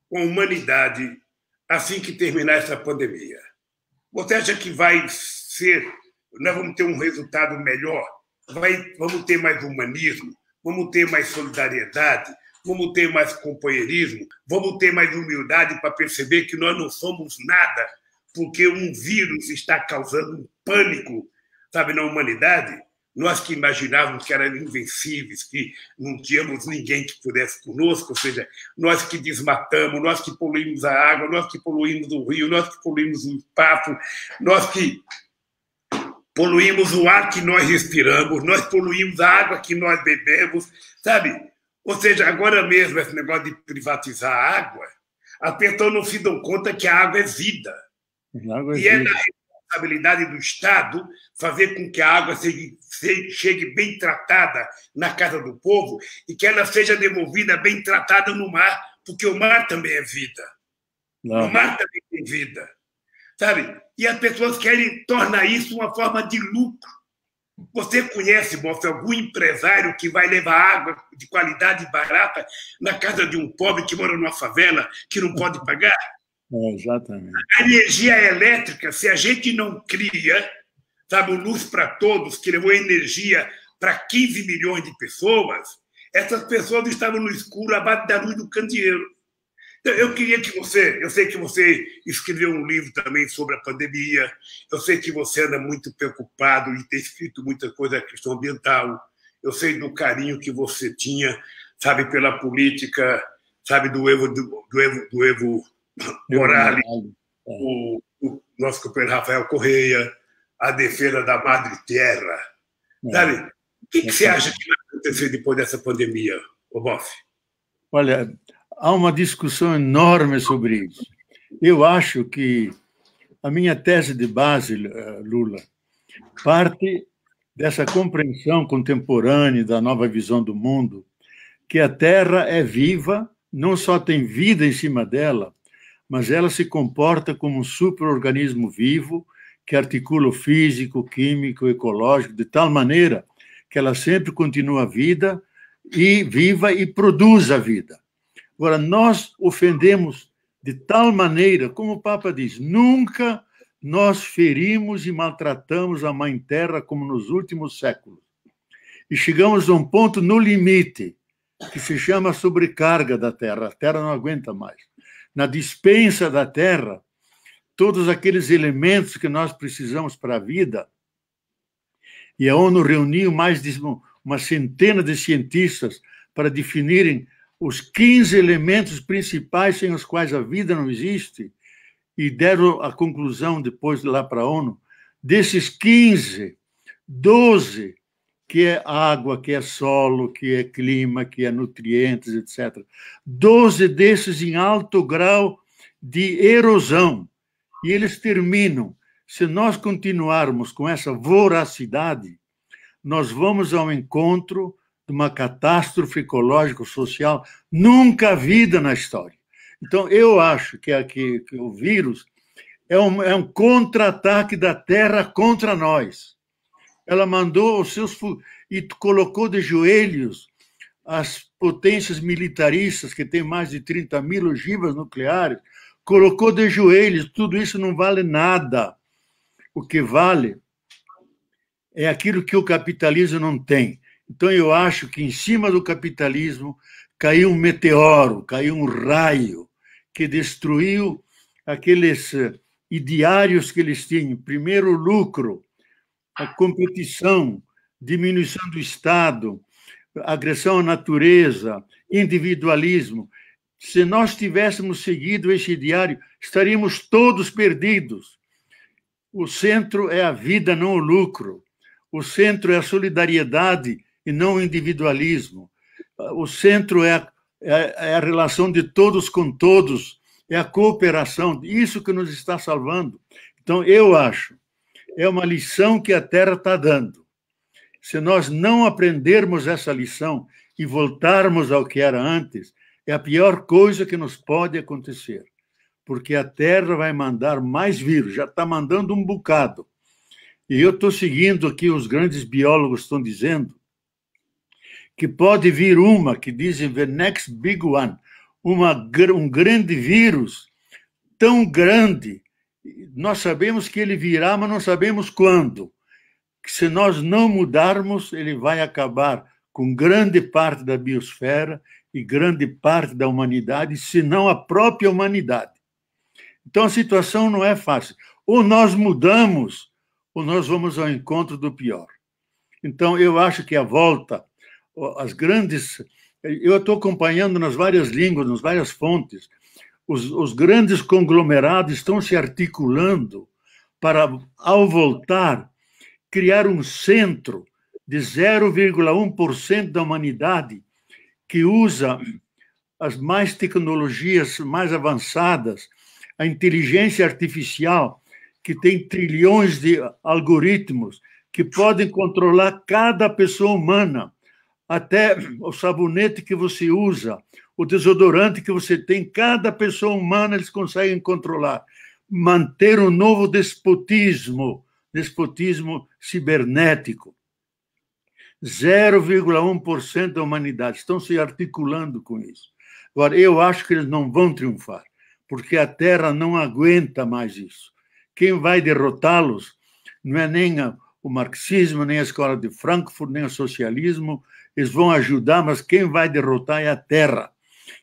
com a humanidade assim que terminar essa pandemia? Você acha que vai ser, nós vamos ter um resultado melhor? Vamos ter mais humanismo? Vamos ter mais solidariedade? Vamos ter mais companheirismo? Vamos ter mais humildade para perceber que nós não somos nada, porque um vírus está causando um pânico, sabe, na humanidade? Nós que imaginávamos que éramos invencíveis, que não tínhamos ninguém que pudesse conosco, ou seja, nós que desmatamos, nós que poluímos a água, nós que poluímos o rio, nós que poluímos o espaço, nós que poluímos o ar que nós respiramos, nós poluímos a água que nós bebemos, sabe? Ou seja, agora mesmo esse negócio de privatizar a água, as pessoas não se dão conta que a água é vida. E é da responsabilidade do Estado fazer com que a água chegue bem tratada na casa do povo e que ela seja devolvida bem tratada no mar, porque o mar também é vida. O mar também tem vida. Sabe? E as pessoas querem tornar isso uma forma de lucro. Você conhece, Boff, algum empresário que vai levar água de qualidade barata na casa de um pobre que mora numa favela, que não pode pagar? Exatamente. A energia elétrica, se a gente não cria, sabe, o Luz para Todos, que levou energia para 15 milhões de pessoas, essas pessoas estavam no escuro abaixo da luz do candeeiro. Eu queria que eu sei que você escreveu um livro também sobre a pandemia, eu sei que você anda muito preocupado e tem escrito muita coisa da questão ambiental, eu sei do carinho que você tinha, sabe, pela política, sabe, do Evo Morales, o nosso companheiro Rafael Correia, a defesa da Madre Terra, sabe? O que você acha que vai acontecer depois dessa pandemia, Boff? Olha, há uma discussão enorme sobre isso. Eu acho que a minha tese de base, Lula, parte dessa compreensão contemporânea da nova visão do mundo, que a Terra é viva, não só tem vida em cima dela, mas ela se comporta como um superorganismo vivo que articula o físico, químico, ecológico, de tal maneira que ela sempre continua viva e produz a vida. Agora, nós ofendemos de tal maneira, como o Papa diz, nunca nós ferimos e maltratamos a Mãe Terra como nos últimos séculos. E chegamos a um ponto no limite, que se chama sobrecarga da Terra. A Terra não aguenta mais. Na dispensa da Terra, todos aqueles elementos que nós precisamos para a vida, e a ONU reuniu mais de uma centena de cientistas para definirem os 15 elementos principais sem os quais a vida não existe, e deram a conclusão depois lá para a ONU, desses 15, 12, que é água, que é solo, que é clima, que é nutrientes, etc. 12 desses em alto grau de erosão. E eles terminam. Se nós continuarmos com essa voracidade, nós vamos ao encontro de uma catástrofe ecológico-social nunca vista na história. Então, eu acho que o vírus é um contra-ataque da Terra contra nós. Ela mandou os seus... e colocou de joelhos as potências militaristas, que têm mais de 30 mil ogivas nucleares, colocou de joelhos. Tudo isso não vale nada. O que vale é aquilo que o capitalismo não tem. Então, eu acho que em cima do capitalismo caiu um meteoro, caiu um raio, que destruiu aqueles ideários que eles tinham. Primeiro, o lucro, a competição, diminuição do Estado, agressão à natureza, individualismo. Se nós tivéssemos seguido esse ideário, estaríamos todos perdidos. O centro é a vida, não o lucro. O centro é a solidariedade e não o individualismo. O centro é a relação de todos com todos, é a cooperação, isso que nos está salvando. Então, eu acho, é uma lição que a Terra está dando. Se nós não aprendermos essa lição e voltarmos ao que era antes, é a pior coisa que nos pode acontecer, porque a Terra vai mandar mais vírus, já está mandando um bocado. E eu estou seguindo aqui, os grandes biólogos estão dizendo que pode vir que dizem the next big one, um grande vírus tão grande. Nós sabemos que ele virá, mas não sabemos quando. Que se nós não mudarmos, ele vai acabar com grande parte da biosfera e grande parte da humanidade, se não a própria humanidade. Então, a situação não é fácil. Ou nós mudamos, ou nós vamos ao encontro do pior. Então, eu acho que a volta, as grandes... Eu estou acompanhando nas várias línguas, nas várias fontes, os grandes conglomerados estão se articulando para, ao voltar, criar um centro de 0,1% da humanidade que usa as mais tecnologias mais avançadas, a inteligência artificial, que tem trilhões de algoritmos que podem controlar cada pessoa humana, até o sabonete que você usa, o desodorante que você tem, cada pessoa humana eles conseguem controlar. Manter um novo despotismo cibernético. 0,1% da humanidade estão se articulando com isso. Agora, eu acho que eles não vão triunfar, porque a Terra não aguenta mais isso. Quem vai derrotá-los não é nem o marxismo, nem a escola de Frankfurt, nem o socialismo. Eles vão ajudar, mas quem vai derrotar é a Terra.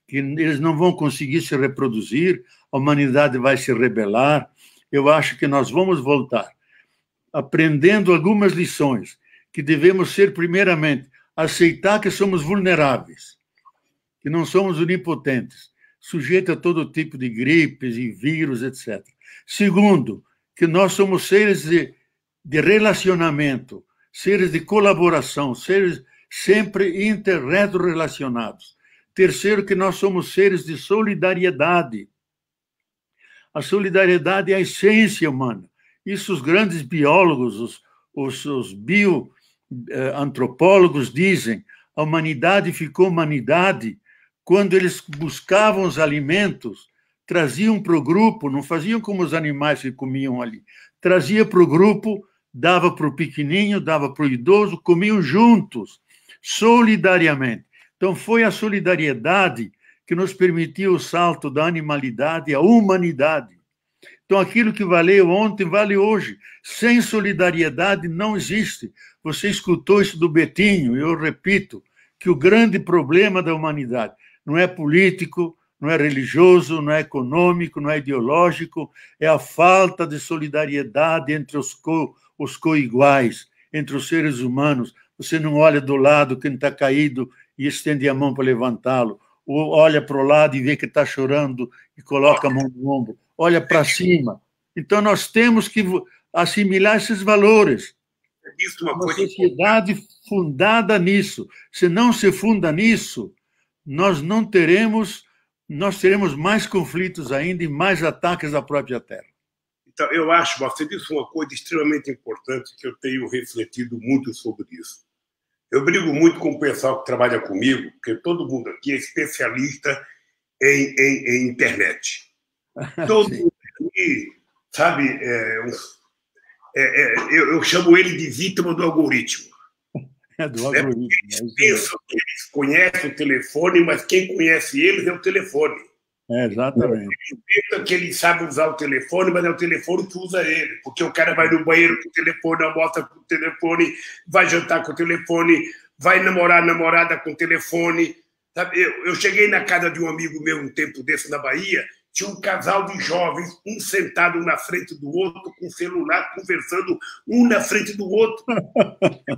Que eles não vão conseguir se reproduzir, a humanidade vai se rebelar. Eu acho que nós vamos voltar, aprendendo algumas lições, que devemos ser, primeiramente, aceitar que somos vulneráveis, que não somos onipotentes, sujeitos a todo tipo de gripes e vírus, etc. Segundo, que nós somos seres de relacionamento, seres de colaboração, seres sempre interrelacionados. Terceiro, que nós somos seres de solidariedade. A solidariedade é a essência humana. Isso os grandes biólogos, os bioantropólogos dizem. A humanidade ficou humanidade quando eles buscavam os alimentos, traziam para o grupo, não faziam como os animais que comiam ali. Trazia para o grupo, dava para o pequenininho, dava para o idoso, comiam juntos, solidariamente. Então, foi a solidariedade que nos permitiu o salto da animalidade à humanidade. Então, aquilo que valeu ontem, vale hoje. Sem solidariedade, não existe. Você escutou isso do Betinho, e eu repito, que o grande problema da humanidade não é político, não é religioso, não é econômico, não é ideológico, é a falta de solidariedade entre os coiguais, entre os seres humanos. Você não olha do lado quem está caído e estende a mão para levantá-lo, ou olha para o lado e vê que está chorando e coloca a mão no ombro, olha para cima. Então, nós temos que assimilar esses valores. Uma sociedade fundada nisso. Se não se funda nisso, nós teremos mais conflitos ainda e mais ataques à própria terra. Então, eu acho, você disse uma coisa extremamente importante que eu tenho refletido muito sobre isso. Eu brigo muito com o pessoal que trabalha comigo, porque todo mundo aqui é especialista em internet. Todo mundo aqui, sabe, eu chamo ele de vítima do algoritmo. Do algoritmo. Eles pensam que eles conhecem o telefone, mas quem conhece eles é o telefone. Exatamente. Eles pensam que eles sabem usar o telefone, mas é o telefone que usa ele. Porque o cara vai no banheiro com o telefone, almoça com o telefone, vai jantar com o telefone, vai namorar namorada com o telefone. Sabe? Eu cheguei na casa de um amigo meu um tempo desse na Bahia, tinha um casal de jovens, um sentado na frente do outro, com o celular, conversando um na frente do outro. Eu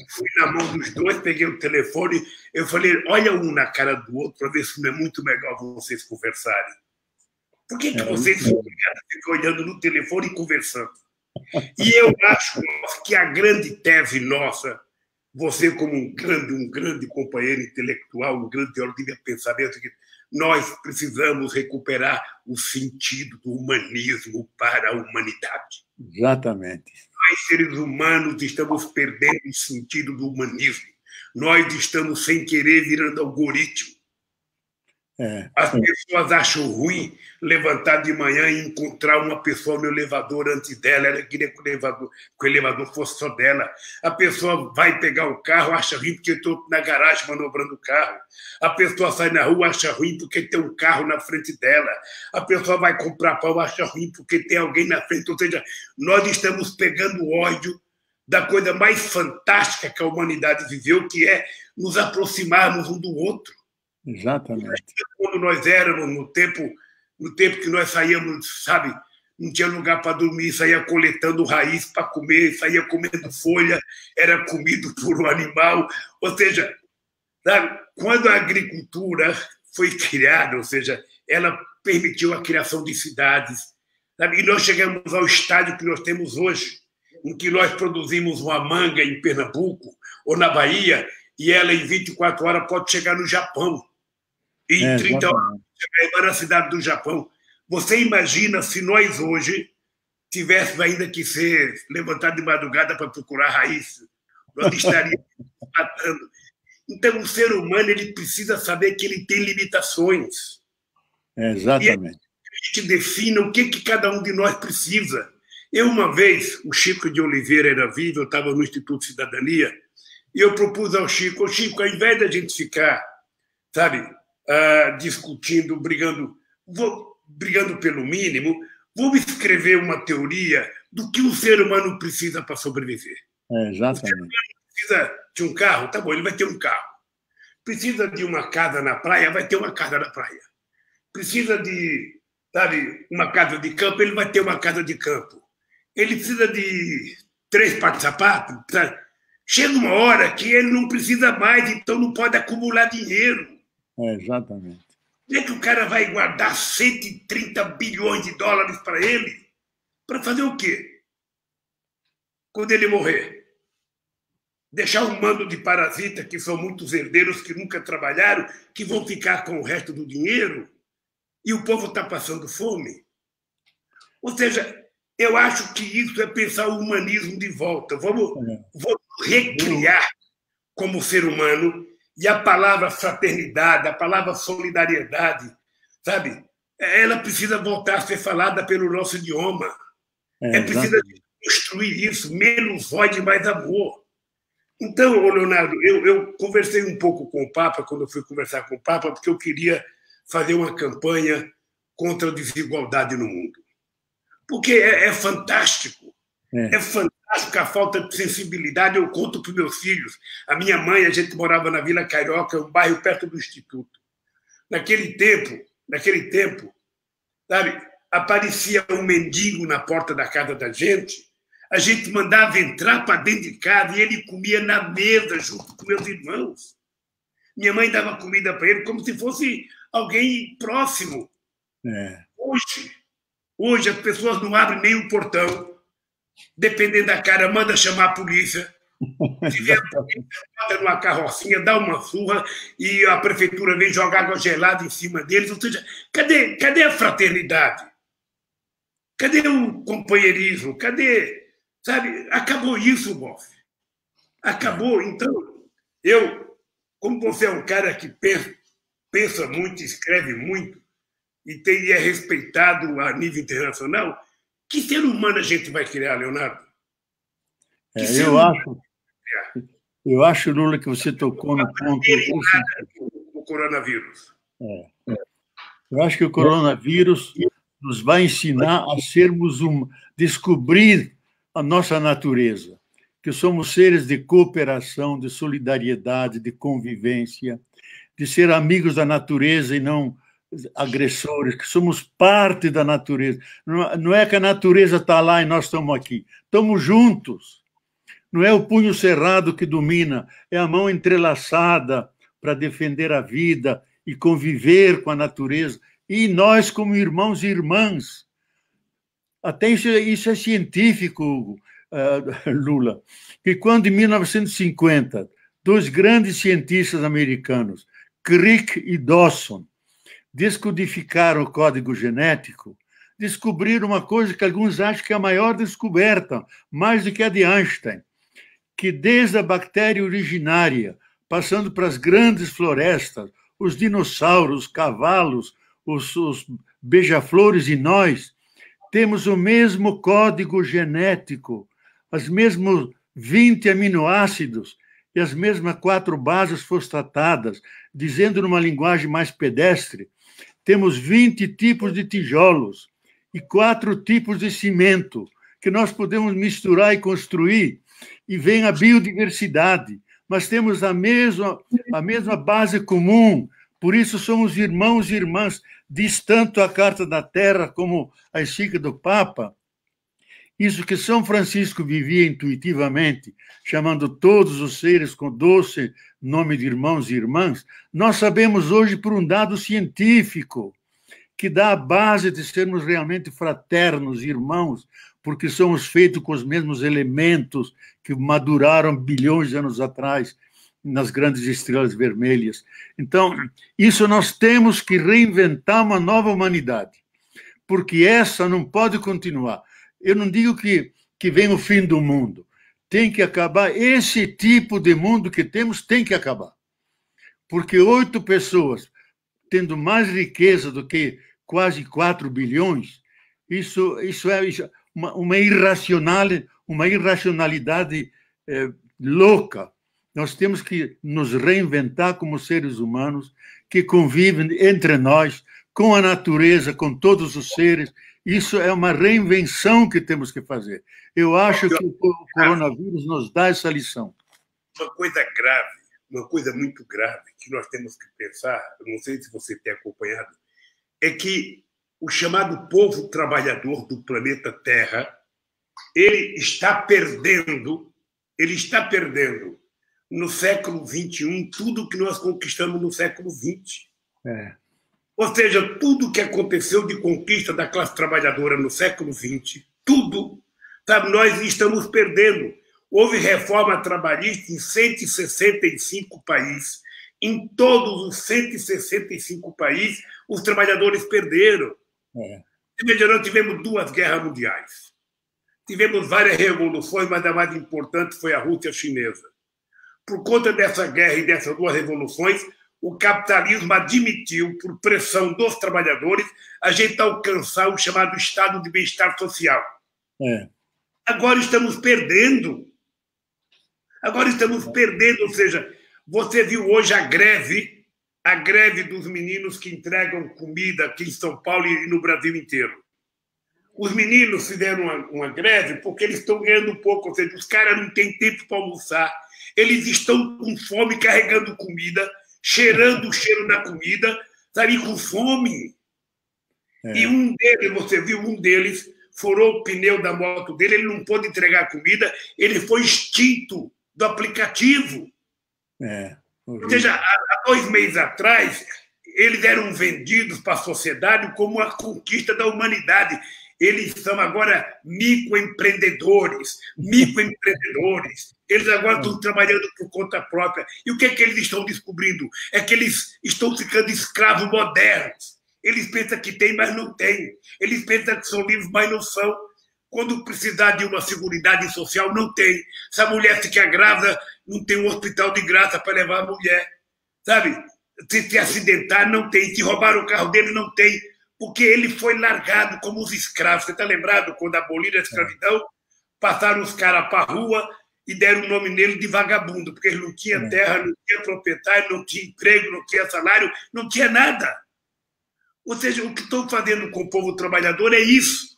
fui na mão dos dois, peguei o telefone, eu falei, olha um na cara do outro para ver se não é muito melhor vocês conversarem. Por que vocês ficam olhando no telefone e conversando? E eu acho que a grande tese nossa, você como um grande companheiro intelectual, um grande teórico de pensamento, nós precisamos recuperar o sentido do humanismo para a humanidade. Exatamente. Nós, seres humanos, estamos perdendo o sentido do humanismo. Nós estamos, sem querer, virando algoritmo. As pessoas acham ruim levantar de manhã e encontrar uma pessoa no elevador antes dela. Ela queria que o elevador fosse só dela. A pessoa vai pegar o carro, acha ruim porque eu estou na garagem manobrando o carro. A pessoa sai na rua, acha ruim porque tem um carro na frente dela. A pessoa vai comprar pão, acha ruim porque tem alguém na frente. Ou seja, nós estamos pegando ódio da coisa mais fantástica que a humanidade viveu, que é nos aproximarmos um do outro. Exatamente. Quando nós éramos, no tempo que nós saíamos, sabe, não tinha lugar para dormir, saía coletando raiz para comer, saía comendo folha, era comido por um animal. Ou seja, sabe, quando a agricultura foi criada, ou seja, ela permitiu a criação de cidades, sabe, e nós chegamos ao estádio que nós temos hoje, em que nós produzimos uma manga em Pernambuco ou na Bahia, e ela em 24 horas pode chegar no Japão. E em 30 horas chegar na cidade do Japão. Você imagina se nós hoje tivéssemos ainda que ser levantados de madrugada para procurar raiz, nós estaríamos matando. Então, o ser humano ele precisa saber que ele tem limitações. Exatamente. E a gente define o que cada um de nós precisa. Eu, uma vez, o Chico de Oliveira era vivo, eu estava no Instituto de Cidadania, e eu propus ao Chico, ao invés da gente ficar, sabe, discutindo, brigando pelo mínimo, vamos escrever uma teoria do que o ser humano precisa para sobreviver. Exatamente. O ser humano precisa de um carro, tá bom, ele vai ter um carro. Precisa de uma casa na praia, vai ter uma casa na praia. Precisa de, sabe, uma casa de campo, ele vai ter uma casa de campo. Ele precisa de 3 pares de sapato. Chega uma hora que ele não precisa mais, então não pode acumular dinheiro. Exatamente. Como é que o cara vai guardar 130 bilhões de dólares para ele? Para fazer o quê? Quando ele morrer? Deixar um bando de parasitas, que são muitos herdeiros que nunca trabalharam, que vão ficar com o resto do dinheiro? E o povo está passando fome? Ou seja, eu acho que isso é pensar o humanismo de volta. Vamos recriar como ser humano. E a palavra fraternidade, a palavra solidariedade, sabe? Ela precisa voltar a ser falada pelo nosso idioma. É preciso construir isso, menos ódio e mais amor. Então, Leonardo, eu conversei um pouco com o Papa, quando eu fui conversar com o Papa, porque eu queria fazer uma campanha contra a desigualdade no mundo. porque é fantástico. É fantástico a falta de sensibilidade. Eu conto para os meus filhos. A minha mãe, a gente morava na Vila Carioca, um bairro perto do Instituto. Naquele tempo, sabe, aparecia um mendigo na porta da casa da gente, a gente mandava entrar para dentro de casa e ele comia na mesa junto com meus irmãos. Minha mãe dava comida para ele como se fosse alguém próximo. Hoje as pessoas não abrem nem o portão. Dependendo da cara, manda chamar a polícia. Se vier a polícia, bota numa carrocinha, dá uma surra e a prefeitura vem jogar água gelada em cima deles. Ou seja, cadê a fraternidade? Cadê o companheirismo? Cadê? Sabe? Acabou isso, Boff. Acabou. Então, como você é um cara que pensa muito, escreve muito e é respeitado a nível internacional, que ser humano a gente vai criar, Leonardo? Eu acho, Lula, que você tocou no ponto... O coronavírus. Eu acho que o coronavírus nos vai ensinar a descobrir a nossa natureza, que somos seres de cooperação, de solidariedade, de convivência, de ser amigos da natureza e não agressores, que somos parte da natureza. Não é que a natureza está lá e nós estamos aqui. Estamos juntos. Não é o punho cerrado que domina, é a mão entrelaçada para defender a vida e conviver com a natureza. E nós, como irmãos e irmãs. Até isso é científico, Lula, que quando, em 1950, dois grandes cientistas americanos, Crick e Dawson, descodificaram o código genético, descobriram uma coisa que alguns acham que é a maior descoberta, mais do que a de Einstein, que desde a bactéria originária, passando para as grandes florestas, os dinossauros, os cavalos, os beija-flores e nós, temos o mesmo código genético, os mesmos 20 aminoácidos e as mesmas 4 bases fosfatadas, dizendo numa linguagem mais pedestre, temos 20 tipos de tijolos e 4 tipos de cimento que nós podemos misturar e construir, e vem a biodiversidade, mas temos a mesma base comum, por isso somos irmãos e irmãs, diz tanto a Carta da Terra como a encíclica do Papa. Isso que São Francisco vivia intuitivamente, chamando todos os seres com doce nome de irmãos e irmãs, nós sabemos hoje por um dado científico que dá a base de sermos realmente fraternos, irmãos, porque somos feitos com os mesmos elementos que maduraram bilhões de anos atrás nas grandes estrelas vermelhas. Então, isso nós temos que reinventar uma nova humanidade, porque essa não pode continuar. Eu não digo que vem o fim do mundo. Tem que acabar. Esse tipo de mundo que temos tem que acabar. Porque 8 pessoas tendo mais riqueza do que quase 4 bilhões, isso é uma irracionalidade louca. Nós temos que nos reinventar como seres humanos que convivem entre nós, com a natureza, com todos os seres. Isso é uma reinvenção que temos que fazer. Eu acho que o coronavírus nos dá essa lição. Uma coisa grave, uma coisa muito grave que nós temos que pensar, eu não sei se você tem acompanhado, é que o chamado povo trabalhador do planeta Terra, ele está perdendo no século XXI tudo que nós conquistamos no século XX. Ou seja, tudo que aconteceu de conquista da classe trabalhadora no século XX, tudo, sabe, nós estamos perdendo. Houve reforma trabalhista em 165 países. Em todos os 165 países, os trabalhadores perderam. Nós tivemos 2 guerras mundiais. Tivemos várias revoluções, mas a mais importante foi a Rússia chinesa. Por conta dessa guerra e dessas 2 revoluções, o capitalismo admitiu, por pressão dos trabalhadores, a gente alcançar o chamado estado de bem-estar social. Agora estamos perdendo. Ou seja, você viu hoje a greve dos meninos que entregam comida aqui em São Paulo e no Brasil inteiro. Os meninos fizeram uma greve porque eles estão ganhando pouco, ou seja, os caras não têm tempo para almoçar, eles estão com fome, carregando comida, cheirando o cheiro da comida, sabe, com fome. E um deles, você viu, um deles furou o pneu da moto dele, ele não pôde entregar comida, ele foi extinto do aplicativo. Ou seja, há 2 meses atrás, eles eram vendidos para a sociedade como a conquista da humanidade. Eles são agora microempreendedores. Eles agora estão trabalhando por conta própria. E o que é que eles estão descobrindo? É que eles estão ficando escravos modernos. Eles pensam que tem, mas não tem. Eles pensam que são livres, mas não são. Quando precisar de uma seguridade social, não tem. Se a mulher ficar grávida, não tem um hospital de graça para levar a mulher. Sabe? Se acidentar, não tem. Se roubar o carro dele, não tem. Porque ele foi largado como os escravos. Você está lembrado? Quando aboliram a escravidão, passaram os caras para a rua e deram o nome nele de vagabundo, porque ele não tinha terra, não tinha proprietário, não tinha emprego, não tinha salário, não tinha nada. Ou seja, o que estão fazendo com o povo trabalhador é isso.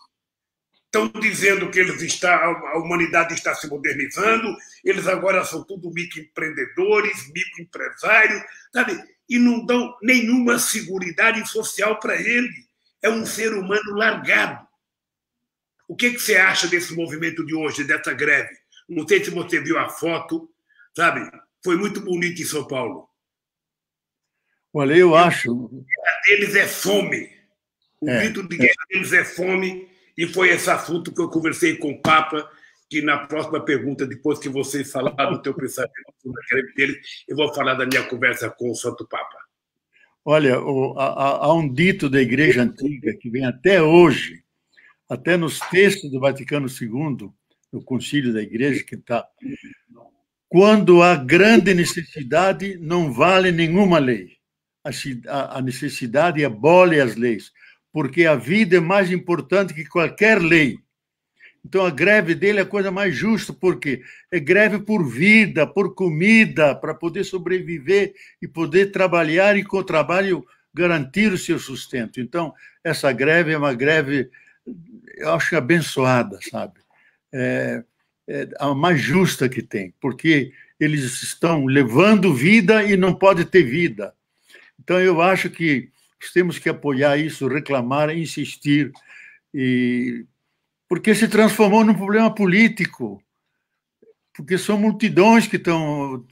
Estão dizendo que a humanidade está se modernizando, eles agora são tudo microempreendedores, microempresários, sabe? E não dão nenhuma seguridade social para ele. É um ser humano largado. O que você acha desse movimento de hoje, dessa greve? Não sei se você viu a foto, sabe? Foi muito bonito em São Paulo. Olha, eu acho... O grito deles é fome. O grito de guerra deles é fome. E foi esse assunto que eu conversei com o Papa, que na próxima pergunta, depois que vocês falaram do teu pensamento sobre a greve dele, eu vou falar da minha conversa com o Santo Papa. Olha, há um dito da Igreja Antiga que vem até hoje, até nos textos do Vaticano II, no Concílio da Igreja, que está: quando há grande necessidade, não vale nenhuma lei. A necessidade abole as leis, porque a vida é mais importante que qualquer lei. Então, a greve dele é a coisa mais justa, porque é greve por vida, por comida, para poder sobreviver e poder trabalhar e, com o trabalho, garantir o seu sustento. Então, essa greve é uma greve, eu acho, abençoada, sabe? É a mais justa que tem, porque eles estão levando vida e não pode ter vida. Então, eu acho que temos que apoiar isso, reclamar, insistir, porque se transformou num problema político, porque são multidões que estão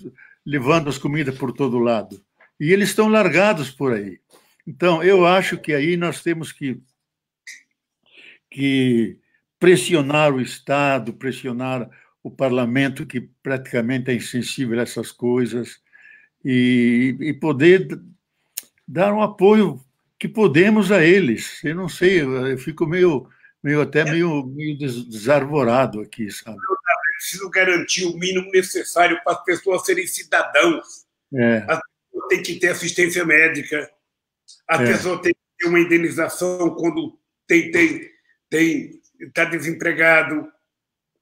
levando as comidas por todo lado, e eles estão largados por aí. Então, eu acho que aí nós temos que pressionar o Estado, pressionar o parlamento, que praticamente é insensível a essas coisas, e poder dar um apoio que podemos a eles. Eu não sei, eu fico meio desarvorado aqui, sabe? É preciso garantir o mínimo necessário para as pessoas serem cidadãos. As pessoas têm que ter assistência médica, a pessoa tem que ter uma indenização quando está desempregado,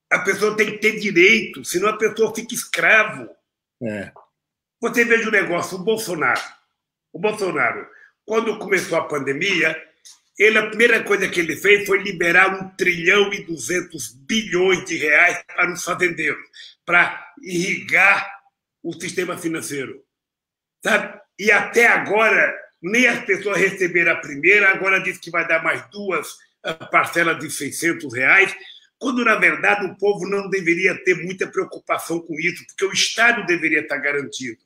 a pessoa tem que ter direito, senão a pessoa fica escravo. Você veja o negócio, o Bolsonaro, quando começou a pandemia, a primeira coisa que ele fez foi liberar 1,2 trilhão de reais para os fazendeiros, para irrigar o sistema financeiro. Sabe? E até agora, nem as pessoas receberam a primeira, agora diz que vai dar mais 2 parcelas de R$600, quando, na verdade, o povo não deveria ter muita preocupação com isso, porque o Estado deveria estar garantido.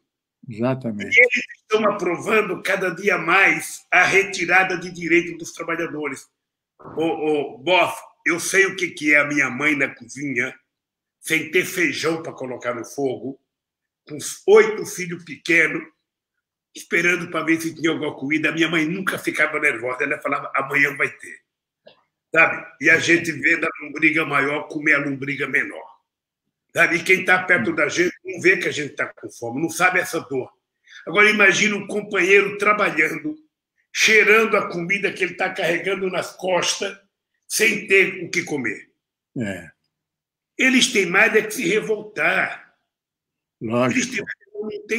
Exatamente. E eles estão aprovando cada dia mais a retirada de direitos dos trabalhadores. Boff, eu sei o que é a minha mãe na cozinha, sem ter feijão para colocar no fogo, com 8 filhos pequenos, esperando para ver se tinha alguma comida. A minha mãe nunca ficava nervosa, ela falava: amanhã vai ter. Sabe? E a gente vê da lombriga maior comer a lombriga menor. Sabe? E quem está perto da gente não vê que a gente está com fome, não sabe essa dor. Agora, imagina um companheiro trabalhando, cheirando a comida que ele está carregando nas costas, sem ter o que comer. Eles têm mais é que se revoltar. Lógico.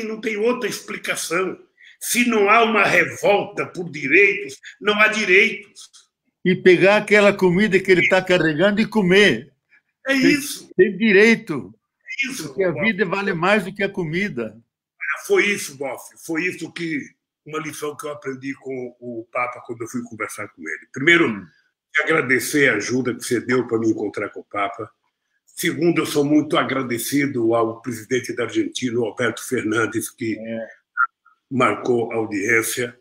Não tem outra explicação. Se não há uma revolta por direitos, não há direitos. e pegar aquela comida que ele está carregando e comer. É isso. Tem direito. É isso. Porque a vida vale mais do que a comida. Foi isso, Boff. Foi isso que uma lição que eu aprendi com o Papa quando eu fui conversar com ele. Primeiro, agradecer a ajuda que você deu para me encontrar com o Papa. Segundo, eu sou muito agradecido ao presidente da Argentina, Alberto Fernandes, que marcou a audiência.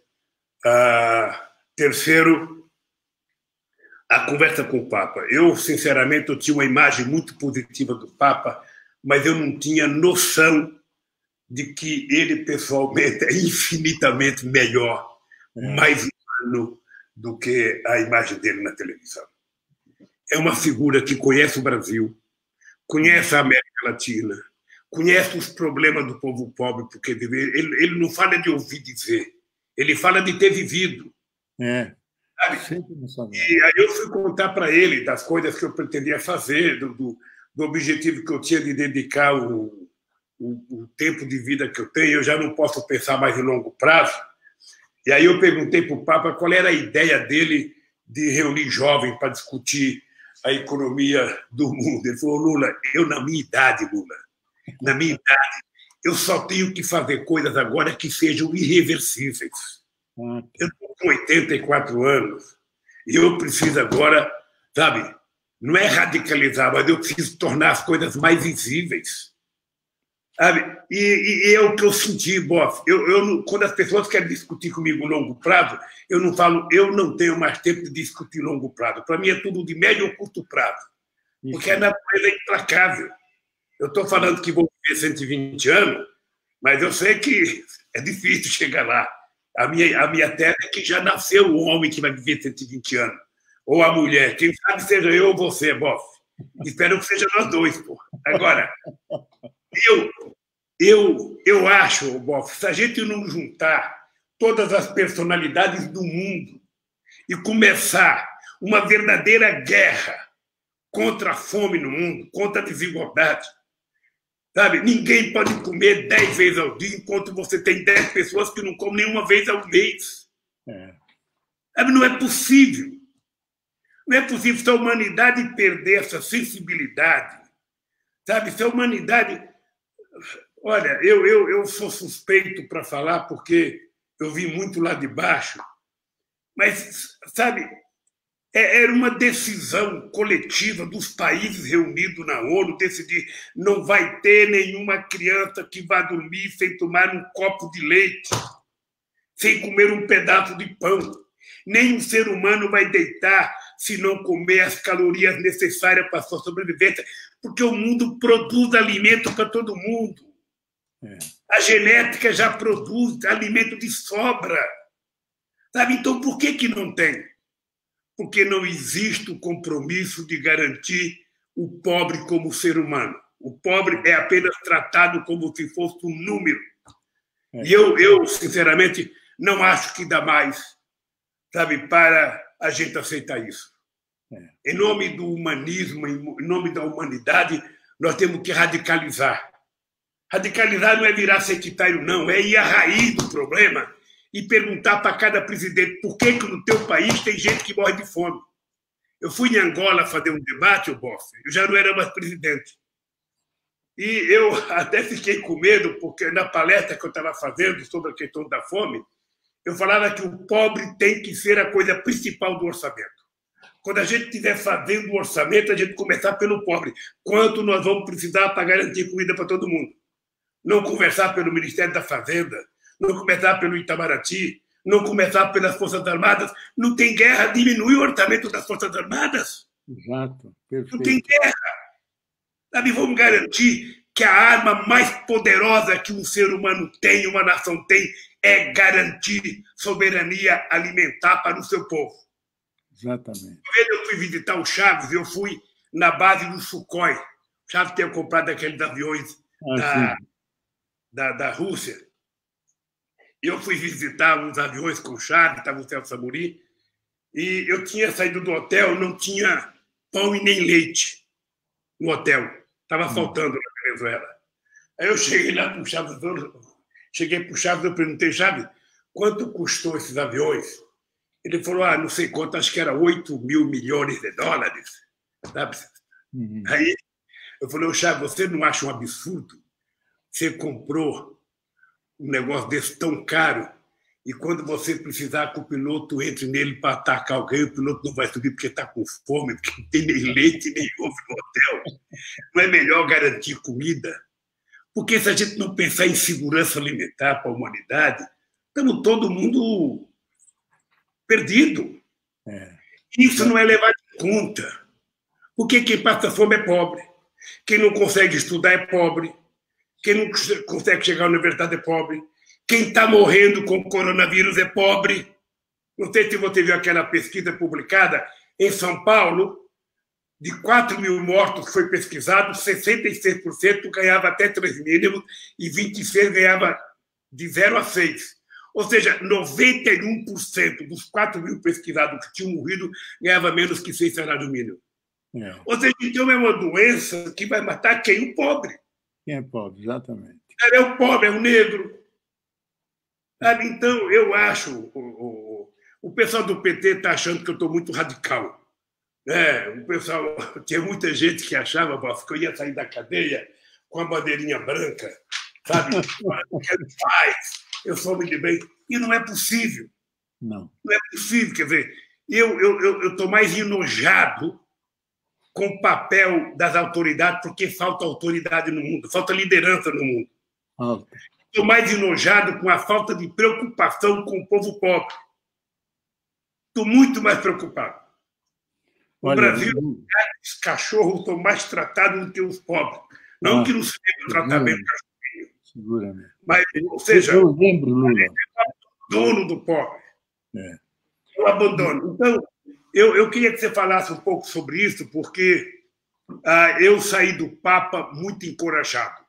Terceiro, a conversa com o Papa. Eu, sinceramente, eu tinha uma imagem muito positiva do Papa, mas eu não tinha noção de que ele, pessoalmente, é infinitamente melhor, mais humano do que a imagem dele na televisão. É uma figura que conhece o Brasil, conhece a América Latina, conhece os problemas do povo pobre, porque ele não fala de ouvir dizer, ele fala de ter vivido. E aí eu fui contar para ele das coisas que eu pretendia fazer, do objetivo que eu tinha de dedicar o tempo de vida que eu tenho. Eu já não posso pensar mais em longo prazo. E aí eu perguntei para o Papa qual era a ideia dele de reunir jovens para discutir a economia do mundo. Ele falou: Lula, na minha idade, eu só tenho que fazer coisas agora que sejam irreversíveis. Eu estou com 84 anos e eu preciso agora, sabe, não é radicalizar, mas eu preciso tornar as coisas mais visíveis. Sabe? E é o que eu senti, Boff. Quando as pessoas querem discutir comigo longo prazo, eu não falo, eu não tenho mais tempo de discutir longo prazo. Para mim é tudo de médio ou curto prazo, porque a natureza é implacável. Eu estou falando que vou viver 120 anos, mas eu sei que é difícil chegar lá. A minha tese é que já nasceu o homem que vai viver 120 anos, ou a mulher. Quem sabe seja eu ou você, Boff. Espero que seja nós dois, pô. Agora, eu acho, Boff, se a gente não juntar todas as personalidades do mundo e começar uma verdadeira guerra contra a fome no mundo, contra a desigualdade, sabe? Ninguém pode comer 10 vezes ao dia, enquanto você tem 10 pessoas que não comem nenhuma vez ao mês. Sabe? Não é possível. Não é possível se a humanidade perder essa sensibilidade, sabe? Se a humanidade... Olha, eu sou suspeito para falar porque eu vim muito lá de baixo, mas, sabe, era uma decisão coletiva dos países reunidos na ONU, decidir não vai ter nenhuma criança que vá dormir sem tomar um copo de leite, sem comer um pedaço de pão. Nenhum ser humano vai deitar se não comer as calorias necessárias para a sua sobrevivência, porque o mundo produz alimento para todo mundo. A genética já produz alimento de sobra. Sabe? Então, por que não tem? Porque não existe o compromisso de garantir o pobre como ser humano. O pobre é apenas tratado como se fosse um número. E eu, sinceramente, não acho que dá mais, sabe, para a gente aceitar isso. Em nome do humanismo, em nome da humanidade, nós temos que radicalizar. Radicalizar não é virar sectário, não. É ir à raiz do problema e perguntar para cada presidente por que no teu país tem gente que morre de fome. Eu fui em Angola fazer um debate, Boff, eu já não era mais presidente. E eu até fiquei com medo, porque na palestra que eu estava fazendo sobre a questão da fome, eu falava que o pobre tem que ser a coisa principal do orçamento. Quando a gente estiver fazendo o orçamento, a gente começar pelo pobre. Quanto nós vamos precisar para garantir comida para todo mundo? Não conversar pelo Ministério da Fazenda, não começar pelo Itamaraty, não começar pelas Forças Armadas. Não tem guerra, diminui o orçamento das Forças Armadas. Exato, perfeito. Não tem guerra. Sabe, vamos garantir que a arma mais poderosa que um ser humano tem, uma nação tem, é garantir soberania alimentar para o seu povo. Exatamente. Eu fui visitar o Chaves, eu fui na base do Sukhoi. O Chaves tinha comprado aqueles aviões da Rússia. Eu fui visitar uns aviões com Chaves, estava o Celso Amorim, e eu tinha saído do hotel, não tinha pão e nem leite no hotel. Estava faltando na Venezuela. Aí eu cheguei lá para o Chaves, eu perguntei, Chaves, quanto custou esses aviões? Ele falou, não sei quanto, acho que era 8 mil milhões de dólares. Sabe? Aí eu falei, Chá, você não acha um absurdo? Você comprou um negócio desse tão caro e quando você precisar que o piloto entre nele para atacar alguém, o piloto não vai subir porque está com fome, porque não tem nem leite, nem ovo no hotel. Não é melhor garantir comida? Porque se a gente não pensar em segurança alimentar para a humanidade, estamos todo mundo perdido. Isso não é levado em conta. Porque quem passa fome é pobre. Quem não consegue estudar é pobre. Quem não consegue chegar à universidade é pobre. Quem está morrendo com coronavírus é pobre. Não sei se você viu aquela pesquisa publicada em São Paulo, de 4 mil mortos que foi pesquisado, 66% ganhava até 3 mínimos e 26% ganhava de 0 a 6. Ou seja, 91% dos 4 mil pesquisados que tinham morrido ganhava menos que 6 salários mínimos. Ou seja, então é uma doença que vai matar quem? O pobre. Quem é pobre, exatamente. É o pobre, é o negro. Sabe? Então, eu acho... O pessoal do PT está achando que eu estou muito radical. O pessoal... Tinha muita gente que achava que eu ia sair da cadeia com a bandeirinha branca, sabe? Eu sou homem de bem. E não é possível. Não. Não é possível. Quer dizer, eu estou mais enojado com o papel das autoridades, porque falta autoridade no mundo, falta liderança no mundo. Estou mais enojado com a falta de preocupação com o povo pobre. Estou muito mais preocupado. No Brasil, os cachorros estão mais tratados do que os pobres. Não que não se deve tratar bem o cachorrinho. Seguramente. Mas, ou seja, eu lembro, Lula. É o dono do pobre. O abandono. Então, eu queria que você falasse um pouco sobre isso, porque eu saí do Papa muito encorajado.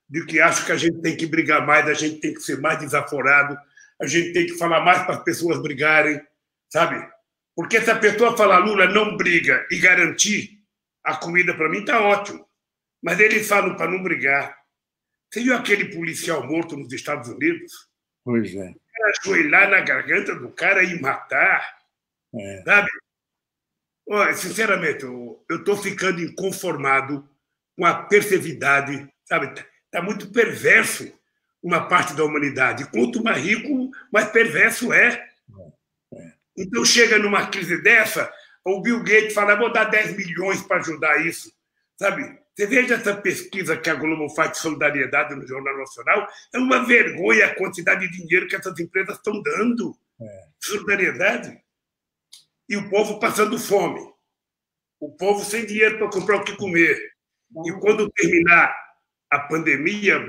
De que acho que a gente tem que brigar mais, a gente tem que ser mais desaforado, a gente tem que falar mais para as pessoas brigarem, sabe? Porque se a pessoa falar, Lula, não briga, e garantir a comida para mim, está ótimo. Mas eles falam para não brigar. Você viu aquele policial morto nos Estados Unidos? Pois é. Ajoelhar na garganta do cara e matar, sabe? Olha, sinceramente, eu estou ficando inconformado com a perversidade, sabe? Está muito perverso uma parte da humanidade. Quanto mais rico, mais perverso é. Então, chega numa crise dessa, o Bill Gates fala, vou dar 10 milhões para ajudar isso, sabe? Você veja essa pesquisa que a Globo faz de solidariedade no Jornal Nacional, é uma vergonha a quantidade de dinheiro que essas empresas estão dando. Solidariedade. E o povo passando fome. O povo sem dinheiro para comprar o que comer. E quando terminar a pandemia,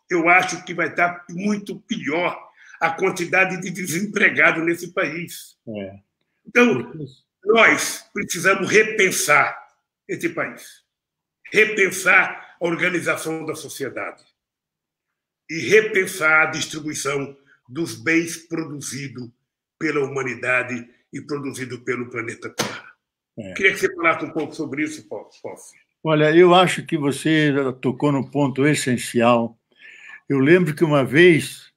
eu acho que vai estar muito pior a quantidade de desempregados nesse país. Então, nós precisamos repensar esse país. Repensar a organização da sociedade e repensar a distribuição dos bens produzidos pela humanidade e produzidos pelo planeta Terra. Queria que você falasse um pouco sobre isso, Posse. Olha, eu acho que você tocou no ponto essencial. Eu lembro que uma vez,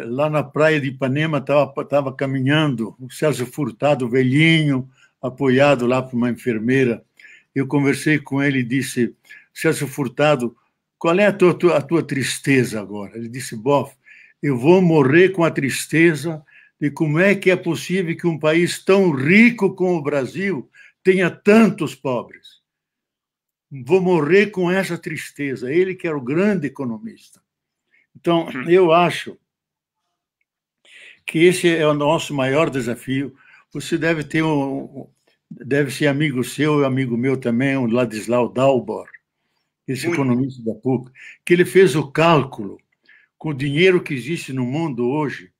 lá na praia de Ipanema, estava caminhando o Celso Furtado, velhinho, apoiado lá por uma enfermeira. Eu conversei com ele e disse, Celso Furtado, qual é a tua tristeza agora? Ele disse, Boff, eu vou morrer com a tristeza de como é que é possível que um país tão rico como o Brasil tenha tantos pobres. Vou morrer com essa tristeza. Ele que era o grande economista. Então, eu acho que esse é o nosso maior desafio. Você deve ter deve ser amigo seu e amigo meu também, o Ladislau Dalbor, esse economista da PUC, que ele fez o cálculo com o dinheiro que existe no mundo hoje,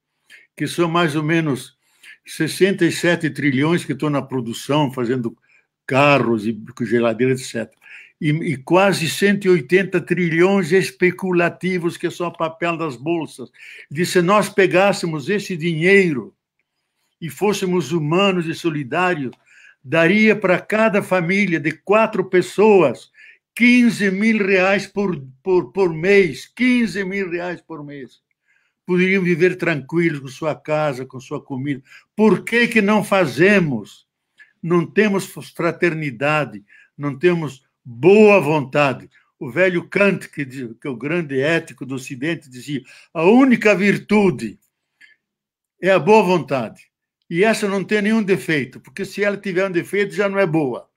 que são mais ou menos 67 trilhões que estão na produção, fazendo carros e geladeiras, etc. E quase 180 trilhões especulativos, que é só papel das bolsas. Diz, se nós pegássemos esse dinheiro e fôssemos humanos e solidários, daria para cada família de 4 pessoas 15 mil reais por mês. 15 mil reais por mês. poderiam viver tranquilos com sua casa, com sua comida. Por que que não fazemos? Não temos fraternidade, não temos boa vontade. O velho Kant, que é o grande ético do Ocidente, dizia: a única virtude é a boa vontade. E essa não tem nenhum defeito, porque se ela tiver um defeito, já não é boa.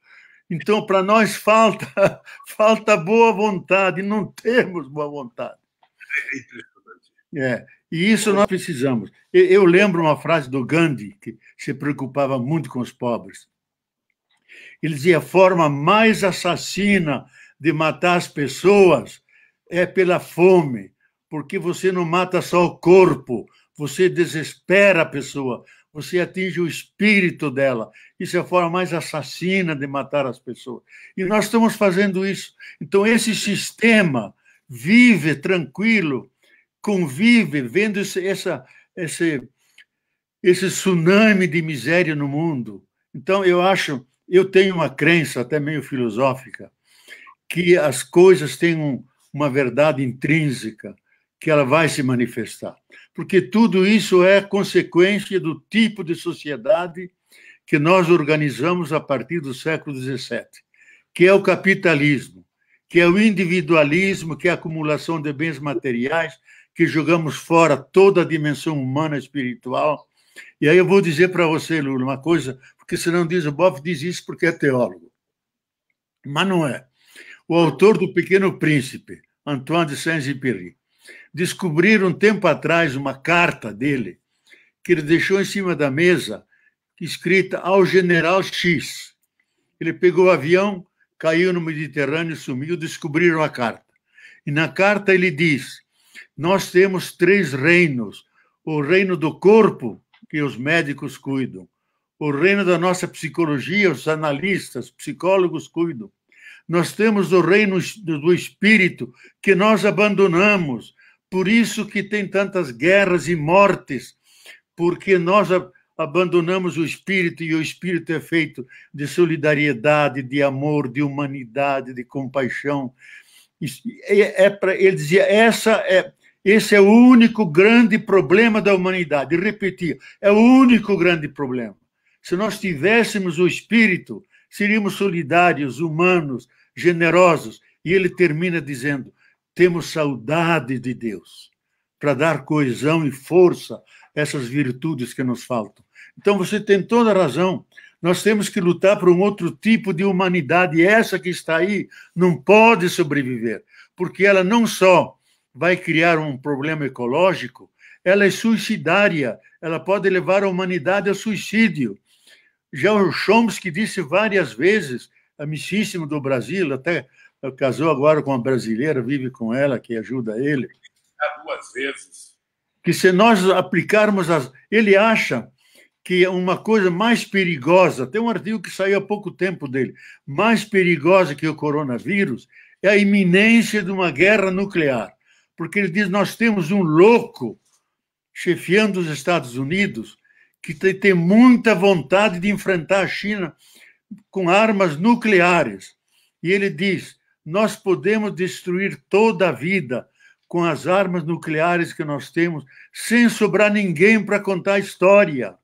Então, para nós falta boa vontade, não temos boa vontade. E isso nós precisamos. Eu lembro uma frase do Gandhi, que se preocupava muito com os pobres. Ele dizia: a forma mais assassina de matar as pessoas é pela fome, porque você não mata só o corpo, você desespera a pessoa, você atinge o espírito dela. Isso é a forma mais assassina de matar as pessoas. E nós estamos fazendo isso. Então, esse sistema vive tranquilo, convive, vendo esse tsunami de miséria no mundo. Então, eu tenho uma crença, até meio filosófica, que as coisas têm uma verdade intrínseca, que ela vai se manifestar. Porque tudo isso é consequência do tipo de sociedade que nós organizamos a partir do século XVII, que é o capitalismo, que é o individualismo, que é a acumulação de bens materiais, que jogamos fora toda a dimensão humana e espiritual. E aí eu vou dizer para você, Lula, uma coisa, porque senão diz, o Boff diz isso porque é teólogo. Mas não é. O autor do Pequeno Príncipe, Antoine de Saint-Exupéry, descobriram um tempo atrás uma carta dele, que ele deixou em cima da mesa, escrita ao general X. Ele pegou o avião, caiu no Mediterrâneo, sumiu, descobriram a carta. E na carta ele diz: nós temos 3 reinos: o reino do corpo, que os médicos cuidam; o reino da nossa psicologia, os analistas, psicólogos cuidam; nós temos o reino do espírito, que nós abandonamos. Por isso que tem tantas guerras e mortes, porque nós abandonamos o espírito, e o espírito é feito de solidariedade, de amor, de humanidade, de compaixão. Ele dizia: esse é o único grande problema da humanidade. E repetia: é o único grande problema. Se nós tivéssemos o espírito, seríamos solidários, humanos, generosos. E ele termina dizendo: temos saudade de Deus para dar coesão e força a essas virtudes que nos faltam. Então, você tem toda a razão. Nós temos que lutar por um outro tipo de humanidade, e essa que está aí não pode sobreviver, porque ela não só vai criar um problema ecológico, ela é suicidária, ela pode levar a humanidade ao suicídio. Já o Chomsky disse várias vezes, amicíssimo do Brasil, até casou agora com uma brasileira, vive com ela, que ajuda ele. 2 vezes. Que se nós aplicarmos ele acha que uma coisa mais perigosa, tem um artigo que saiu há pouco tempo dele, mais perigosa que o coronavírus, é a iminência de uma guerra nuclear. Porque ele diz: nós temos um louco chefiando os Estados Unidos que tem muita vontade de enfrentar a China com armas nucleares. E ele diz: nós podemos destruir toda a vida com as armas nucleares que nós temos, sem sobrar ninguém para contar a história.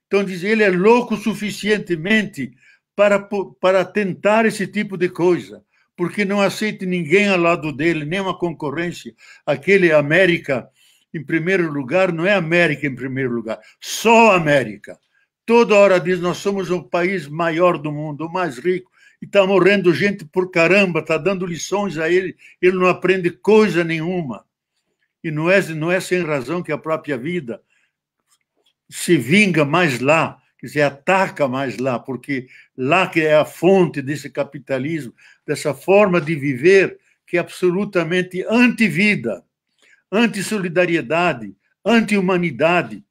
Então, diz, ele é louco suficientemente para tentar esse tipo de coisa, porque não aceita ninguém ao lado dele, nem uma concorrência. Aquele América em primeiro lugar não é América em primeiro lugar, só América. Toda hora diz: nós somos o país maior do mundo, o mais rico, e está morrendo gente por caramba, está dando lições a ele, ele não aprende coisa nenhuma. E não é sem razão que a própria vida se vinga mais lá, quer dizer, ataca mais lá, porque lá que é a fonte desse capitalismo, dessa forma de viver que é absolutamente anti-vida, anti-solidariedade, anti-humanidade.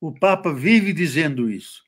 O Papa vive dizendo isso.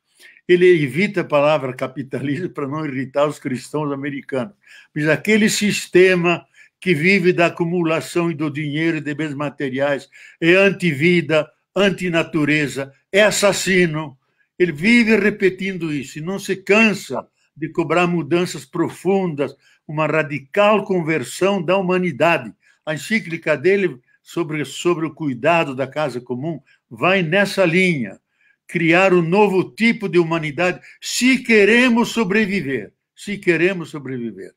Ele evita a palavra capitalismo para não irritar os cristãos americanos. Mas aquele sistema que vive da acumulação e do dinheiro e de bens materiais é anti-vida, anti-natureza, é assassino. Ele vive repetindo isso e não se cansa de cobrar mudanças profundas, uma radical conversão da humanidade. A encíclica dele sobre o cuidado da casa comum, vai nessa linha. Criar um novo tipo de humanidade, se queremos sobreviver. Se queremos sobreviver.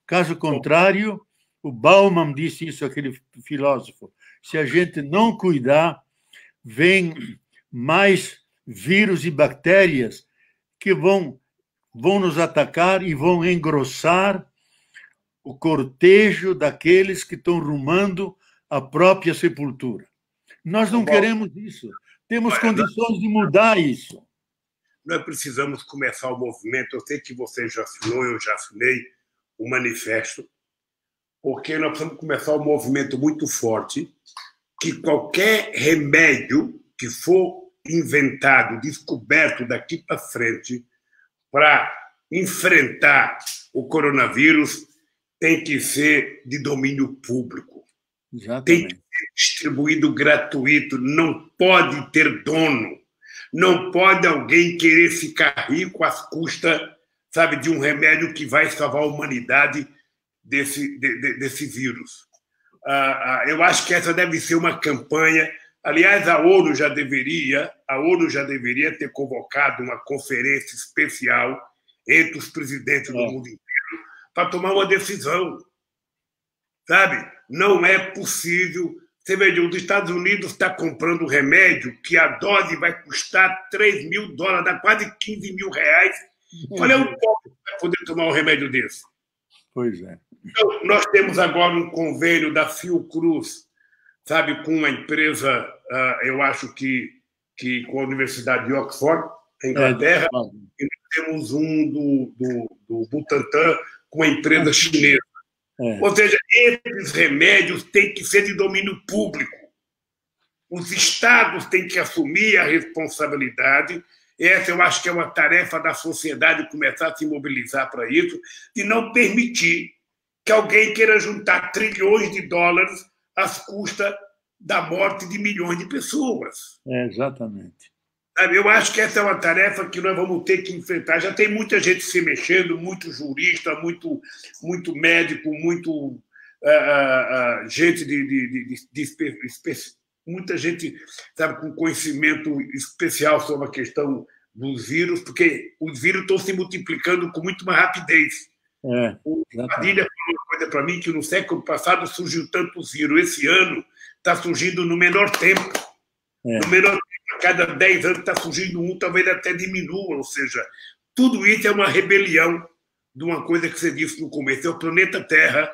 Caso contrário, o Bauman disse isso, aquele filósofo, se a gente não cuidar, vem mais vírus e bactérias que vão nos atacar e vão engrossar o cortejo daqueles que estão rumando à própria sepultura. Nós não queremos isso. Temos condições de mudar isso. Nós precisamos começar o movimento. Eu sei que você já assinou, eu já assinei o manifesto, porque nós precisamos começar um movimento muito forte, que qualquer remédio que for inventado, descoberto daqui para frente, para enfrentar o coronavírus, tem que ser de domínio público. Exatamente. Tem que ser distribuído gratuito, não pode ter dono. Não pode alguém querer ficar rico às custas, sabe, de um remédio que vai salvar a humanidade desse vírus. Eu acho que essa deve ser uma campanha. Aliás, a ONU já deveria ter convocado uma conferência especial entre os presidentes do mundo inteiro para tomar uma decisão. Sabe? Não é possível. Você veja, os Estados Unidos está comprando um remédio que a dose vai custar $3.000, dá quase R$15.000. Qual é o pobre que vai poder tomar um remédio desse? Pois é. Então, nós temos agora um convênio da Fiocruz, sabe, com uma empresa, eu acho que com a Universidade de Oxford, na Inglaterra, e nós temos um do Butantan com a empresa chinesa. Ou seja, esses remédios têm que ser de domínio público. Os estados têm que assumir a responsabilidade. Essa eu acho que é uma tarefa da sociedade começar a se mobilizar para isso, de não permitir que alguém queira juntar trilhões de dólares às custas da morte de milhões de pessoas. Exatamente. Eu acho que essa é uma tarefa que nós vamos ter que enfrentar. Já tem muita gente se mexendo, muito jurista, muito médico, muito gente muita gente, sabe, com conhecimento especial sobre a questão dos vírus, porque os vírus estão se multiplicando com muito mais rapidez. O Padilha falou uma coisa para mim, que no século passado surgiu tantos vírus. Esse ano está surgindo no menor tempo. No menor tempo, a cada 10 anos está surgindo um, talvez até diminua. Ou seja, tudo isso é uma rebelião de uma coisa que você disse no começo. É o planeta Terra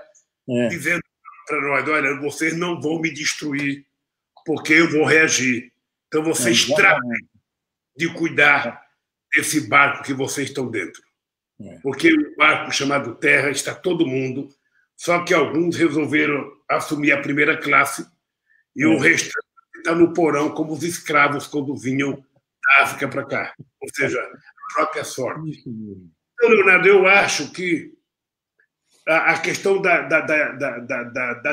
dizendo para nós, olha, vocês não vão me destruir, porque eu vou reagir. Então, vocês tratem de cuidar desse barco que vocês estão dentro. Porque o barco chamado Terra está todo mundo, só que alguns resolveram assumir a primeira classe e o restante está no porão, como os escravos quando vinham da África para cá. Ou seja, a própria sorte. Então, Leonardo, eu acho que a questão da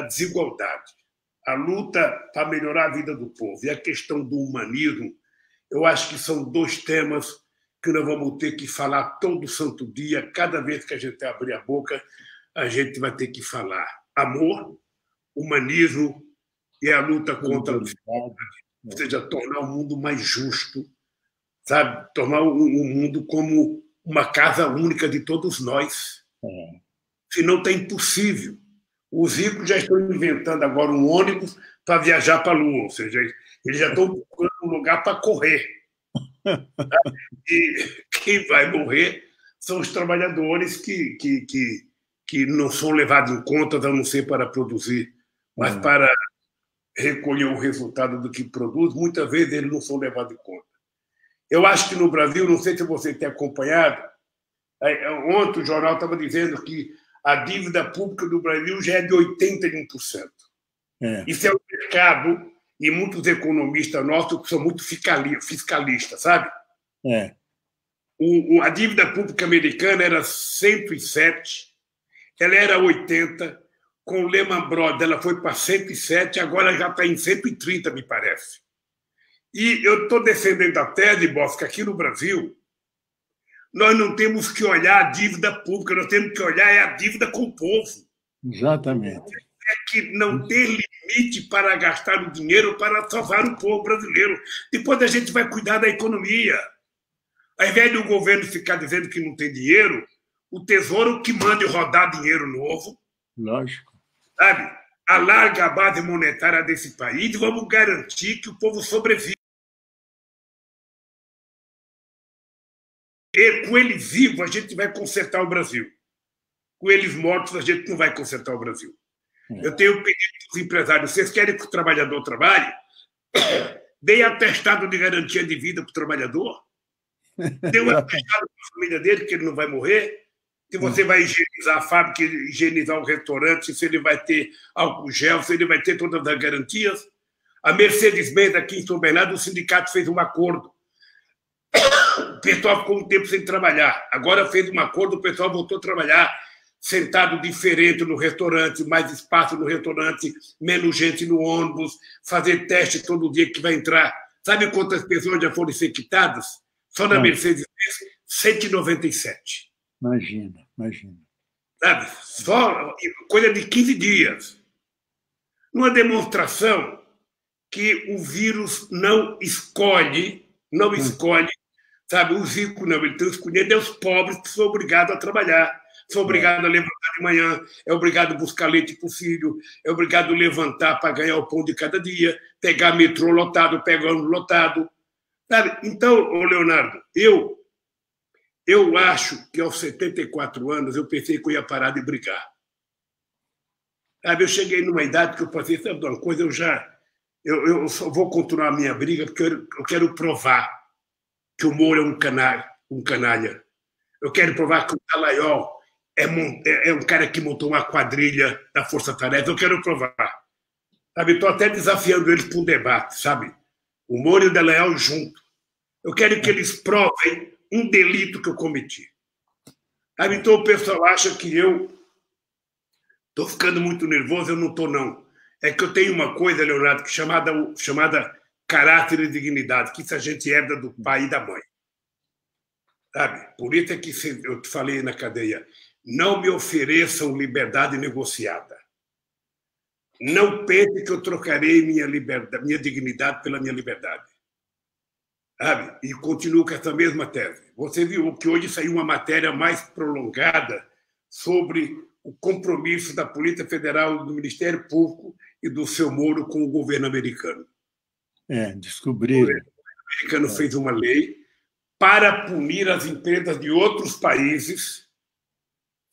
desigualdade, a luta para melhorar a vida do povo e a questão do humanismo, eu acho que são dois temas que nós vamos ter que falar todo santo dia. Cada vez que a gente abrir a boca, a gente vai ter que falar amor, humanismo e a luta contra a desigualdade. Ou seja, tornar o mundo mais justo, sabe? Tornar o mundo como uma casa única de todos nós. Senão está impossível. Os ricos já estão inventando agora um ônibus para viajar para a Lua, ou seja, eles já estão procurando um lugar para correr. E quem vai morrer são os trabalhadores que não são levados em conta, a não ser para produzir, mas para recolher o resultado do que produz. Muitas vezes eles não são levados em conta. Eu acho que no Brasil, não sei se você tem acompanhado, ontem o jornal estava dizendo que a dívida pública do Brasil já é de 81%. Isso é um mercado, e muitos economistas nossos que são muito fiscalistas, sabe? A dívida pública americana era 107, ela era 80, com o Lehman Brothers ela foi para 107, agora já está em 130, me parece. E eu estou defendendo a tese, Boff, que aqui no Brasil nós não temos que olhar a dívida pública, nós temos que olhar a dívida com o povo. Exatamente. é que não tem limite para gastar o dinheiro para salvar o povo brasileiro. Depois a gente vai cuidar da economia. Ao invés do governo ficar dizendo que não tem dinheiro, o Tesouro que mande rodar dinheiro novo. Lógico. Sabe? Alarga a base monetária desse país e vamos garantir que o povo sobreviva. E com eles vivos, a gente vai consertar o Brasil. Com eles mortos, a gente não vai consertar o Brasil. Eu tenho pedido para os empresários, vocês querem que o trabalhador trabalhe? Dê atestado de garantia de vida para o trabalhador. Dê um atestado para a família dele, que ele não vai morrer. Se você vai higienizar a fábrica, higienizar o restaurante, se ele vai ter álcool gel, se ele vai ter todas as garantias. A Mercedes-Benz, aqui em São Bernardo, o sindicato fez um acordo. O pessoal ficou um tempo sem trabalhar. Agora fez um acordo, o pessoal voltou a trabalhar sentado diferente no restaurante, mais espaço no restaurante, menos gente no ônibus, fazer teste todo dia que vai entrar. Sabe quantas pessoas já foram infectadas? Só na Mercedes-Benz, 197. Imagina. Sabe? Só coisa de 15 dias. Numa demonstração que o vírus não escolhe, sabe? Os ricos não, eles estão escolhendo os pobres que são obrigados a trabalhar, são obrigados a levantar de manhã, é obrigado a buscar leite para o filho, é obrigado a levantar para ganhar o pão de cada dia, pegar metrô lotado, pegar ônibus lotado. Sabe? Então, Leonardo, eu acho que aos 74 anos eu pensei que eu ia parar de brigar. Sabe? Eu cheguei numa idade que eu pensei, sabe uma coisa, eu só vou continuar a minha briga porque eu quero provar que o Moro é um canalha. Eu quero provar que o Dallagnol é um cara que montou uma quadrilha da Força Tarefa. Eu quero provar. Sabe? Estou até desafiando eles para um debate, sabe? O Moro e o Dallagnol junto. Eu quero que eles provem um delito que eu cometi. Sabe? Então o pessoal acha que eu estou ficando muito nervoso. Eu não estou, não. É que eu tenho uma coisa, Leonardo, que chamada caráter e dignidade, que isso a gente herda do pai e da mãe. Sabe? Por isso é que eu te falei na cadeia, não me ofereçam liberdade negociada. Não pense que eu trocarei minha dignidade pela minha liberdade. Sabe? E continuo com essa mesma tese. Você viu que hoje saiu uma matéria mais prolongada sobre o compromisso da Polícia Federal, do Ministério Público e do seu Moro com o governo americano. Descobriram. O governo americano fez uma lei para punir as empresas de outros países,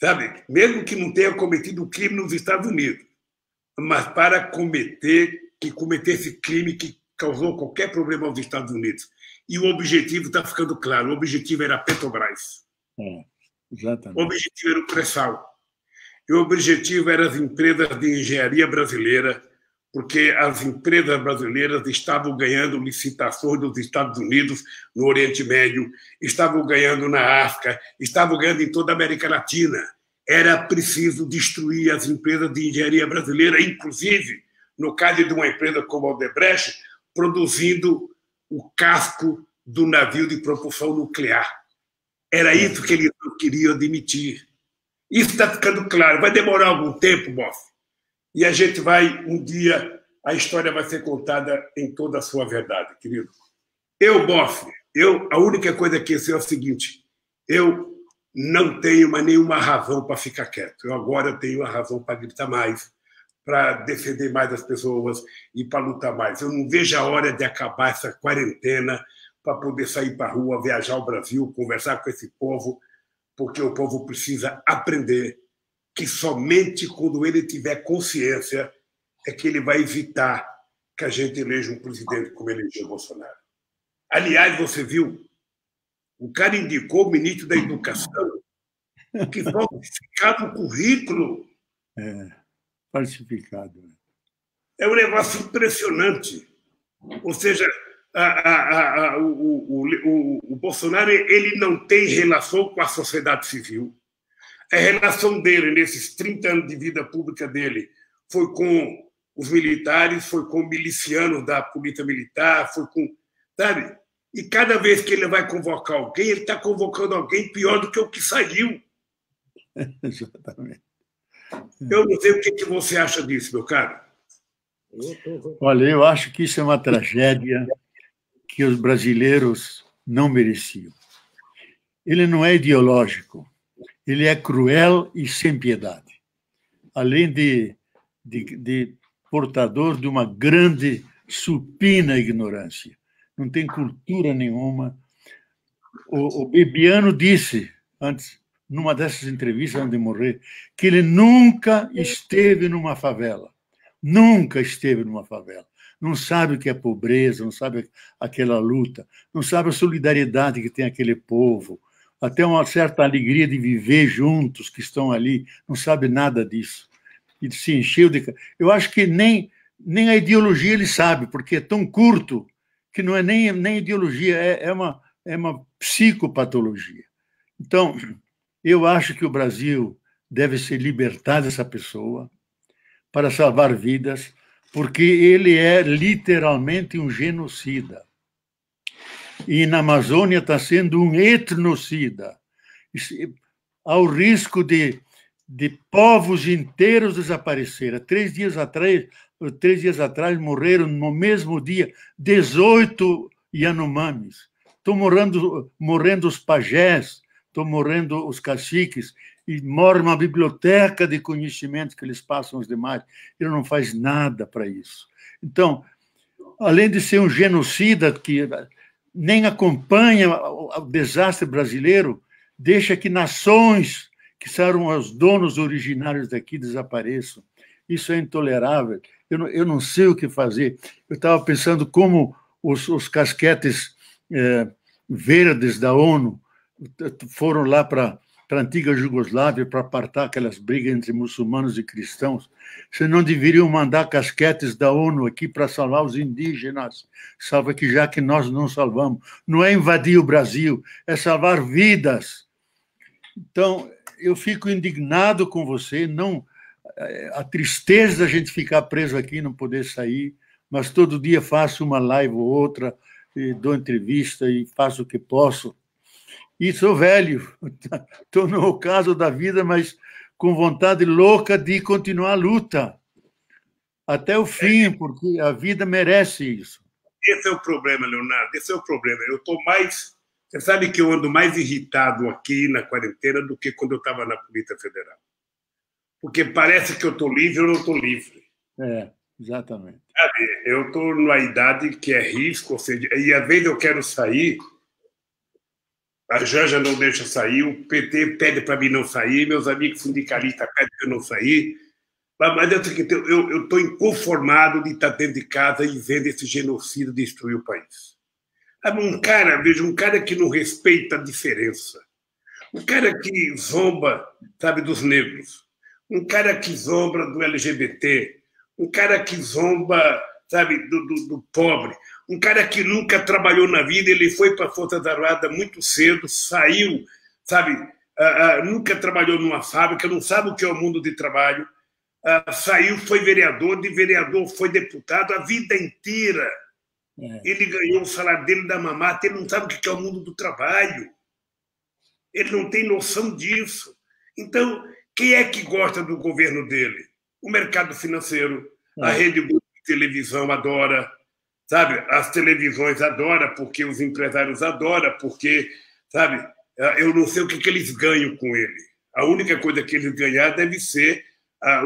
sabe? Mesmo que não tenha cometido crime nos Estados Unidos, mas para que cometesse crime que causou qualquer problema aos Estados Unidos. E o objetivo está ficando claro, o objetivo era a Petrobras. Exatamente. O objetivo era o pré-sal. E o objetivo era as empresas de engenharia brasileira, porque as empresas brasileiras estavam ganhando licitações dos Estados Unidos no Oriente Médio, estavam ganhando na África, estavam ganhando em toda a América Latina. Era preciso destruir as empresas de engenharia brasileira, inclusive, no caso de uma empresa como a Odebrecht, produzindo o casco do navio de propulsão nuclear. Era isso que eles não queriam admitir. Isso está ficando claro. Vai demorar algum tempo, Boff. E a gente vai, um dia, a história vai ser contada em toda a sua verdade, querido. Boff, a única coisa que eu sei é o seguinte, eu não tenho mais nenhuma razão para ficar quieto. Eu agora tenho a razão para gritar mais, para defender mais as pessoas e para lutar mais. Eu não vejo a hora de acabar essa quarentena para poder sair para a rua, viajar ao Brasil, conversar com esse povo, porque o povo precisa aprender que somente quando ele tiver consciência é que ele vai evitar que a gente eleja um presidente como elegeu Bolsonaro. Aliás, você viu, o cara indicou o ministro da Educação que falsificava o currículo. Falsificado. É um negócio impressionante. Ou seja, o Bolsonaro ele não tem relação com a sociedade civil. A relação dele, nesses 30 anos de vida pública dele, foi com os militares, foi com milicianos da Polícia Militar, foi com... Sabe? E cada vez que ele vai convocar alguém, ele está convocando alguém pior do que o que saiu. Exatamente. Eu não sei o que você acha disso, meu caro. Olha, eu acho que isso é uma tragédia que os brasileiros não mereciam. Ele não é ideológico, ele é cruel e sem piedade. Além de portador de uma grande, supina ignorância. Não tem cultura nenhuma. O Bebiano disse, antes, numa dessas entrevistas antes de morrer, que ele nunca esteve numa favela. Nunca esteve numa favela. Não sabe o que é pobreza, não sabe aquela luta, não sabe a solidariedade que tem aquele povo, até uma certa alegria de viver juntos que estão ali, não sabe nada disso. E se encheu de... Eu acho que nem a ideologia ele sabe, porque é tão curto que não é nem ideologia, é uma psicopatologia. Então, eu acho que o Brasil deve se libertar dessa pessoa para salvar vidas, porque ele é literalmente um genocida. E na Amazônia está sendo um etnocida. Há o risco de povos inteiros desaparecerem. 3 dias atrás morreram no mesmo dia 18 Yanomamis. Estão morrendo os pajés, estão morrendo os caciques, e mora uma biblioteca de conhecimentos que eles passam aos demais. Ele não faz nada para isso. Então, além de ser um genocida que nem acompanha o desastre brasileiro, deixa que nações que eram os donos originários daqui desapareçam. Isso é intolerável. Eu não sei o que fazer. Eu estava pensando como os casquetes verdes da ONU foram lá para a antiga Jugoslávia para apartar aquelas brigas entre muçulmanos e cristãos. Vocês não deveriam mandar casquetes da ONU aqui para salvar os indígenas, salva que já que nós não salvamos. Não é invadir o Brasil, é salvar vidas. Então, eu fico indignado com você, não a tristeza da gente ficar preso aqui e não poder sair, mas todo dia faço uma live ou outra, e dou entrevista e faço o que posso. E sou velho, estou no ocaso da vida, mas com vontade louca de continuar a luta até o fim, porque a vida merece isso. Esse é o problema, Leonardo, esse é o problema. Eu estou mais... Você sabe que eu ando mais irritado aqui na quarentena do que quando eu estava na Polícia Federal. Porque parece que eu estou livre, eu não estou livre. Exatamente. Sabe, eu estou numa idade que é risco, ou seja, e às vezes eu quero sair, a Janja não deixa sair, o PT pede para mim não sair, meus amigos sindicalistas pedem para eu não sair, mas eu estou inconformado de estar dentro de casa e vendo esse genocídio destruir o país. Um cara que não respeita a diferença, um cara que zomba, sabe, dos negros, um cara que zomba do LGBT, um cara que zomba, sabe, do pobre, um cara que nunca trabalhou na vida, ele foi para a Força Armada muito cedo, saiu, sabe, nunca trabalhou numa fábrica, não sabe o que é o mundo de trabalho, saiu, foi vereador, de vereador foi deputado a vida inteira. Ele ganhou o salário dele da mamata, ele não sabe o que é o mundo do trabalho. Ele não tem noção disso. Então, quem é que gosta do governo dele? O mercado financeiro, a rede de televisão adora, sabe? As televisões adoram, porque os empresários adoram, porque, sabe? Eu não sei o que eles ganham com ele. A única coisa que eles ganhar deve ser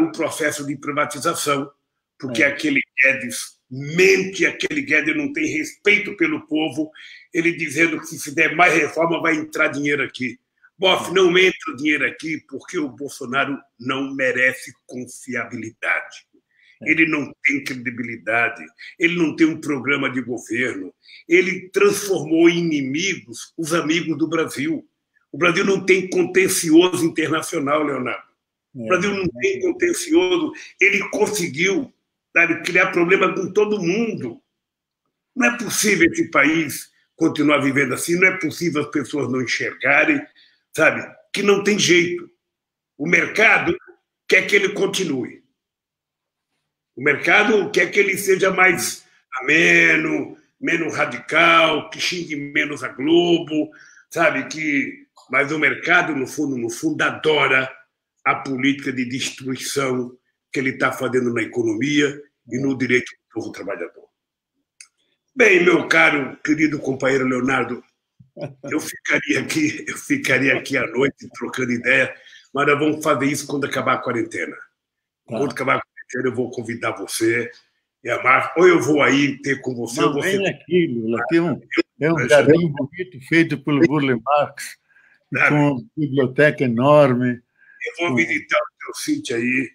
o processo de privatização, porque aquele Guedes mente, aquele Guedes não tem respeito pelo povo, ele dizendo que se fizer mais reforma vai entrar dinheiro aqui. Bof, não entra dinheiro aqui porque o Bolsonaro não merece confiabilidade. Ele não tem credibilidade, ele não tem um programa de governo, ele transformou em inimigos os amigos do Brasil. O Brasil não tem contencioso internacional, Leonardo. O Brasil não tem contencioso, ele conseguiu, sabe, criar problema com todo mundo. Não é possível esse país continuar vivendo assim, não é possível as pessoas não enxergarem, sabe, que não tem jeito. O mercado quer que ele continue. O mercado quer que ele seja mais ameno, menos radical, que xingue menos a Globo, sabe, mas o mercado, no fundo, adora a política de destruição que ele está fazendo na economia e no direito do povo trabalhador. Bem, meu caro, querido companheiro Leonardo, eu ficaria aqui à noite trocando ideia, mas nós vamos fazer isso quando acabar a quarentena. Quando acabar a quarentena, eu vou convidar você e a Márcia, ou eu vou aí ter com você. Não, vem aqui, Lula. É um jardim bonito feito pelo Burle Marx, com uma biblioteca enorme. Eu vou visitar o teu sítio aí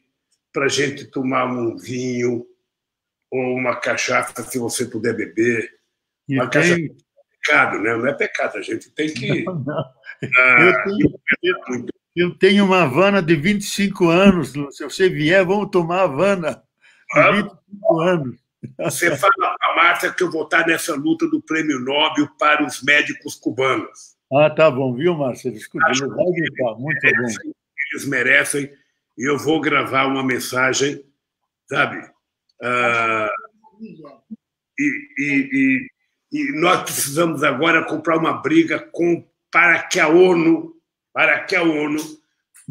para a gente tomar um vinho ou uma cachaça, se você puder beber. Uma cachaça é pecado, né? Não é pecado, a gente tem que... Eu tenho uma Havana de 25 anos. Se você vier, vamos tomar Havana de 25 anos. Você fala para a Márcia que eu vou estar nessa luta do Prêmio Nobel para os médicos cubanos. Ah, tá bom, viu, Márcia? Desculpa, muito bom. Eles merecem, e eu vou gravar uma mensagem, sabe? E nós precisamos agora comprar uma briga para que a ONU,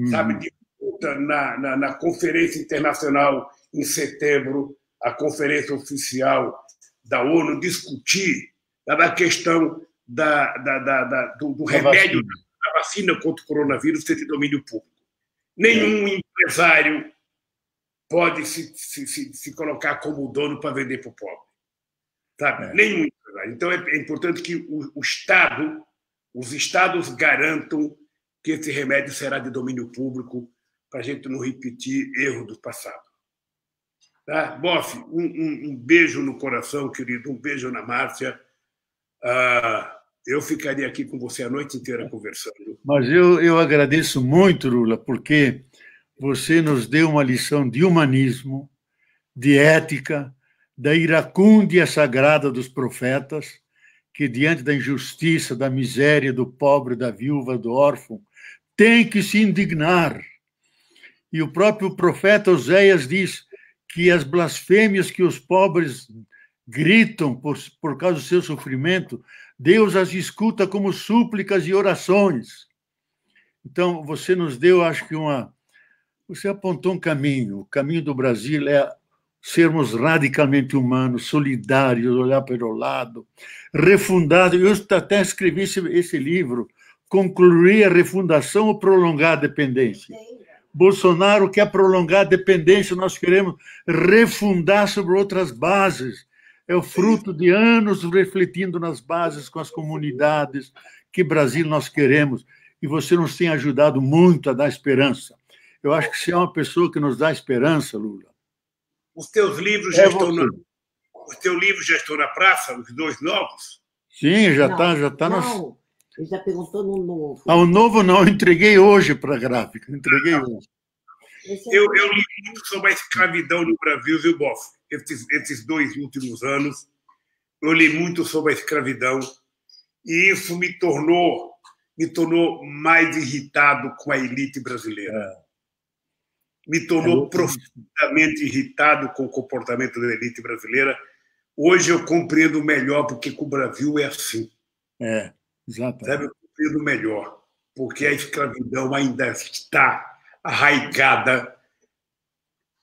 sabe, discuta na Conferência Internacional em setembro, a conferência oficial da ONU, discutir a questão do remédio, da vacina contra o coronavírus ser de domínio público. Nenhum empresário pode se colocar como dono para vender para o pobre. Sabe? Nenhum empresário. Então, é importante que os estados garantam que esse remédio será de domínio público para a gente não repetir erro do passado. Tá? Boff, um beijo no coração, querido, um beijo na Márcia. Eu ficaria aqui com você a noite inteira conversando. Mas eu agradeço muito, Lula, porque você nos deu uma lição de humanismo, de ética, da iracúndia sagrada dos profetas, que diante da injustiça, da miséria, do pobre, da viúva, do órfão, tem que se indignar. E o próprio profeta Oséias diz que as blasfêmias que os pobres gritam por causa do seu sofrimento, Deus as escuta como súplicas e orações. Então, você nos deu, acho que você apontou um caminho. O caminho do Brasil é sermos radicalmente humanos, solidários, olhar para o lado, refundado. Eu até escrevi esse livro, Concluir a Refundação ou Prolongar a Dependência. Bolsonaro quer prolongar a dependência, nós queremos refundar sobre outras bases. É o fruto de anos refletindo nas bases, com as comunidades, que Brasil nós queremos. E você nos tem ajudado muito a dar esperança. Eu acho que você é uma pessoa que nos dá esperança, Lula. Os teus livros já estão na praça, os dois novos? Sim, já está. Não, ele já perguntou no novo. O novo não, eu entreguei hoje para a gráfica. Entreguei hoje. Eu li muito sobre a escravidão no Brasil, viu, Boff? Esses 2 últimos anos, eu li muito sobre a escravidão e isso me tornou mais irritado com a elite brasileira. Me tornou profundamente irritado com o comportamento da elite brasileira. Hoje eu compreendo melhor porque o Brasil é assim. Exatamente. Sabe? Eu compreendo melhor, porque a escravidão ainda está arraigada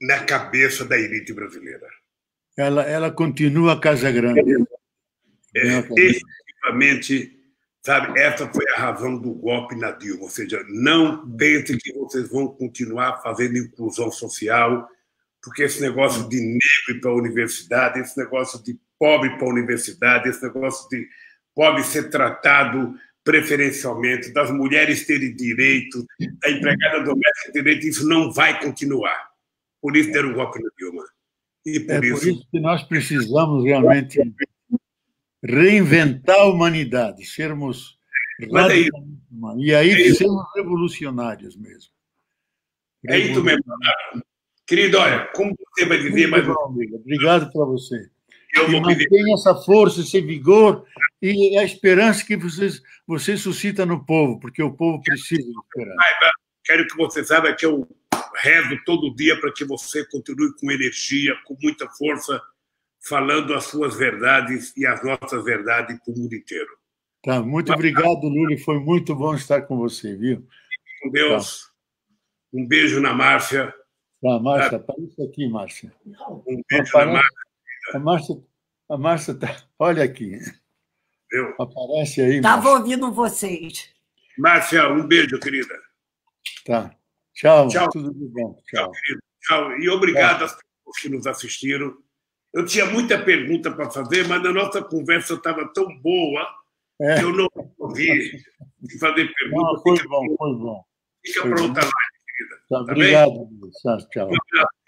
na cabeça da elite brasileira. Ela continua a Casa Grande. Efetivamente, sabe, essa foi a razão do golpe na Dilma. Ou seja, não pensem que vocês vão continuar fazendo inclusão social, porque esse negócio de negro ir para a universidade, esse negócio de pobre para a universidade, esse negócio de pobre ser tratado preferencialmente, das mulheres terem direito, da empregada doméstica ter direito, isso não vai continuar. Por isso deram um golpe na Dilma. E por isso que nós precisamos realmente reinventar a humanidade, sermos radicalmente humanos. E aí sermos revolucionários mesmo. É isso mesmo. Querido, olha, como você vai dizer... Obrigado para você. Que mantenha essa força, esse vigor e a esperança que você suscita no povo, porque o povo precisa de esperança. Quero que você saiba que eu rezo todo dia para que você continue com energia, com muita força, falando as suas verdades e as nossas verdades para o mundo inteiro. Tá, muito obrigado, Lula, foi muito bom estar com você, viu? Com Deus. Tá. Um beijo na Márcia. Márcia, aparece aqui, Márcia. Um beijo na Márcia. A Márcia tá... Olha aqui. Viu? Aparece aí, Estava ouvindo vocês. Márcia, um beijo, querida. Tá. Tchau. Tchau. Tudo de bom. Tchau, querido. Tchau. E obrigado às pessoas que nos assistiram. Eu tinha muita pergunta para fazer, mas a nossa conversa estava tão boa que eu não ouvi fazer perguntas. Foi bom. Fica para outra live, querida. Tá, obrigado. Tchau. Um abraço.